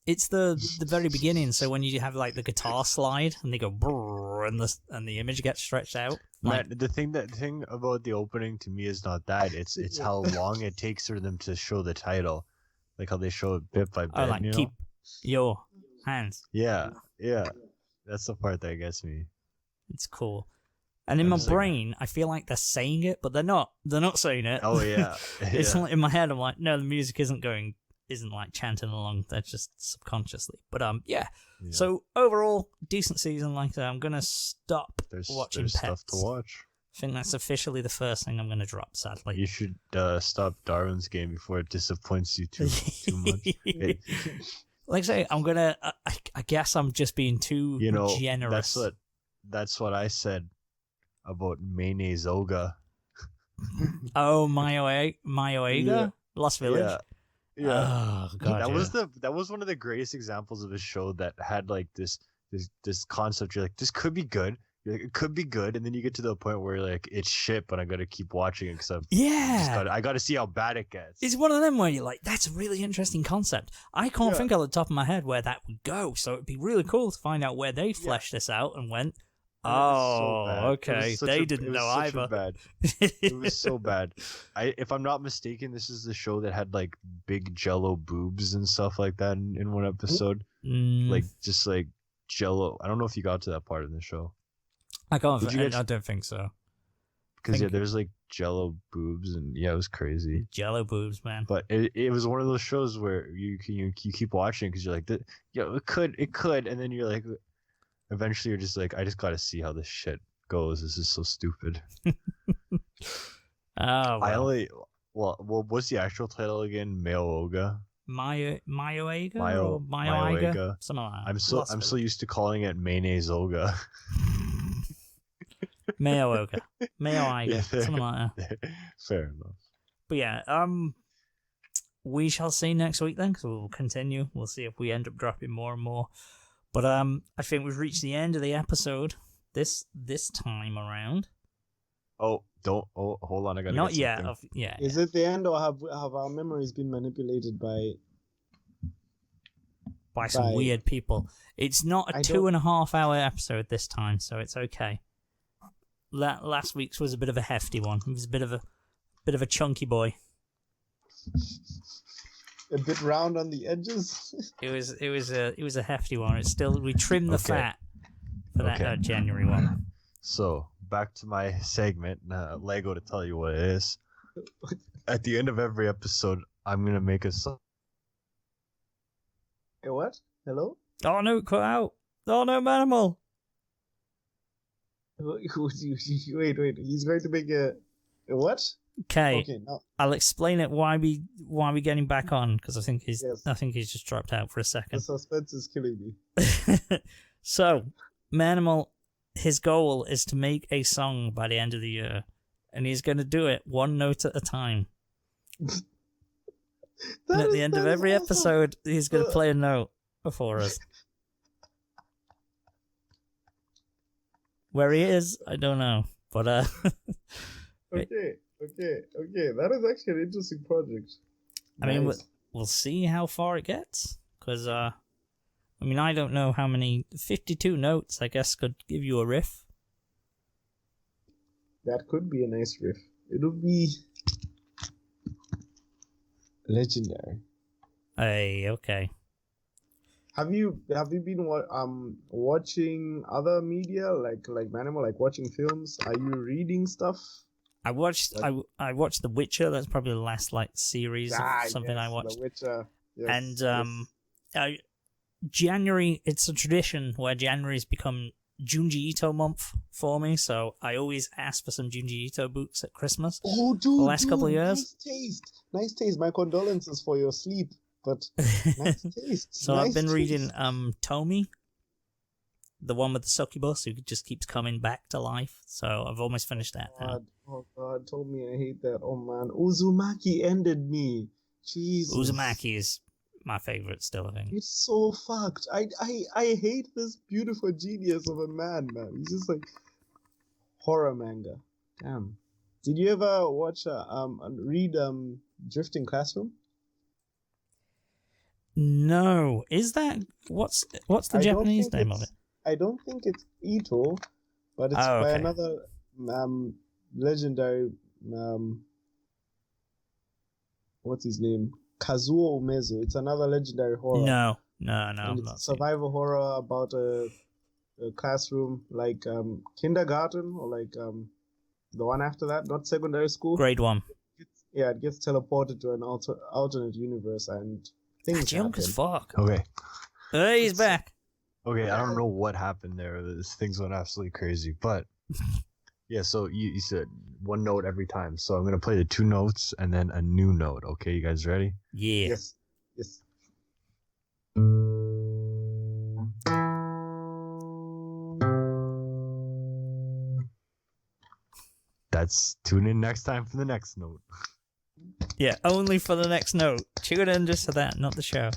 it's the very beginning. So when you have like the guitar slide and they go brrr, and the image gets stretched out. Like, Matt, the thing about the opening to me is not that. It's how long it takes for them to show the title, like how they show it bit by bit. Oh, like keep your hands. Yeah, that's the part that gets me. It's cool. And in my brain, I feel like they're saying it, but they're not. They're not saying it. Oh yeah. It's like in my head. I'm like, no, the music isn't like chanting along. They're just subconsciously. But yeah. So overall, decent season. Like that. I'm gonna stop watching Pets. Stuff to watch. I think that's officially the first thing I'm gonna drop. Sadly, you should stop Darwin's Game before it disappoints you too much. Like I say, I'm gonna. I guess I'm just being too generous. That's what I said about Mayonnaise Oga. Oh, Mayoega? Lost Village? Yeah. Oh, God, that was one of the greatest examples of a show that had like this concept. You're like, this could be good. You're like, it could be good, and then you get to the point where you're like, it's shit, but I gotta keep watching it because I gotta see how bad it gets. It's one of them where you're like, that's a really interesting concept. I can't think off the top of my head where that would go, so it'd be really cool to find out where they fleshed this out and went, okay. They didn't know either. It was so bad. If I'm not mistaken, this is the show that had like big Jello boobs and stuff like that in one episode. Like just like Jello. I don't know if you got to that part of the show. I don't think so. Because there's like Jello boobs and it was crazy. Jello boobs, man. But it was one of those shows where you keep watching because you're like, it could, and then you're like. Eventually, you're just like, I just gotta see how this shit goes. This is so stupid. What's the actual title again? Mayo-Oga? Mayo-Oga? Something like that. I'm so used to calling it Mayonnaise Oga. Mayo-Oga. Mayo-Oga. Something like that. Fair enough. But yeah, we shall see next week then, because we'll continue. We'll see if we end up dropping more and more. But I think we've reached the end of the episode this time around. Hold on, I gotta not get yet. something. Yeah. Is it the end, or have our memories been manipulated by some weird people? It's not a 2.5 hour episode this time, so it's okay. last week's was a bit of a hefty one. It was a bit of a chunky boy. A bit round on the edges. It was a hefty one. It's still, we trimmed the fat for that January one. So back to my segment, Lego to tell you what it is. At the end of every episode, I'm gonna make a song. Hey, what? Hello? Oh no, cut out. Oh no, Manimal. Wait. He's going to make a what? Okay. Okay, now I'll explain it why we getting back on, because I think he's just dropped out for a second. The suspense is killing me. So, Manimal, his goal is to make a song by the end of the year, and he's going to do it one note at a time. And at the end of every episode, he's going to play a note for us. Where he is, I don't know, but Okay. That is actually an interesting project. I mean, we'll see how far it gets, because I don't know how many 52 notes, I guess, could give you a riff. That could be a nice riff. It would be legendary. Hey, okay. Have you been watching other media like Manimal, like watching films? Are you reading stuff? I watched The Witcher. That's probably the last series of something yes, I watched. The Witcher. Yes, And January, it's a tradition where January's become Junji Ito month for me, so I always ask for some Junji Ito books at Christmas. Oh, dude, the last couple of years. Nice taste. My condolences for your sleep, but nice taste. So nice I've been taste. reading Tomi, the one with the succubus who just keeps coming back to life. So I've almost finished that now. Oh God, told me I hate that. Oh man, Uzumaki ended me. Jesus. Uzumaki is my favorite still, I think. It's so fucked. I hate this beautiful genius of a man. He's just like horror manga. Damn. Did you ever read Drifting Classroom? No. Is that what's the Japanese name of it? I don't think it's Ito, but it's by another legendary what's his name? Kazuo Umezu. It's another legendary horror. No, I'm not. Survival horror about a classroom like kindergarten or like the one after that, not secondary school. Grade 1. It gets teleported to an alternate universe and things That's young as fuck. Okay. Hey, he's back. Okay, I don't know what happened there. Things went absolutely crazy, but yeah. So you said one note every time. So I'm gonna play the 2 notes and then a new note. Okay, you guys ready? Yeah. Yes. That's tune in next time for the next note. Yeah, only for the next note. Tune in just for that, not the show.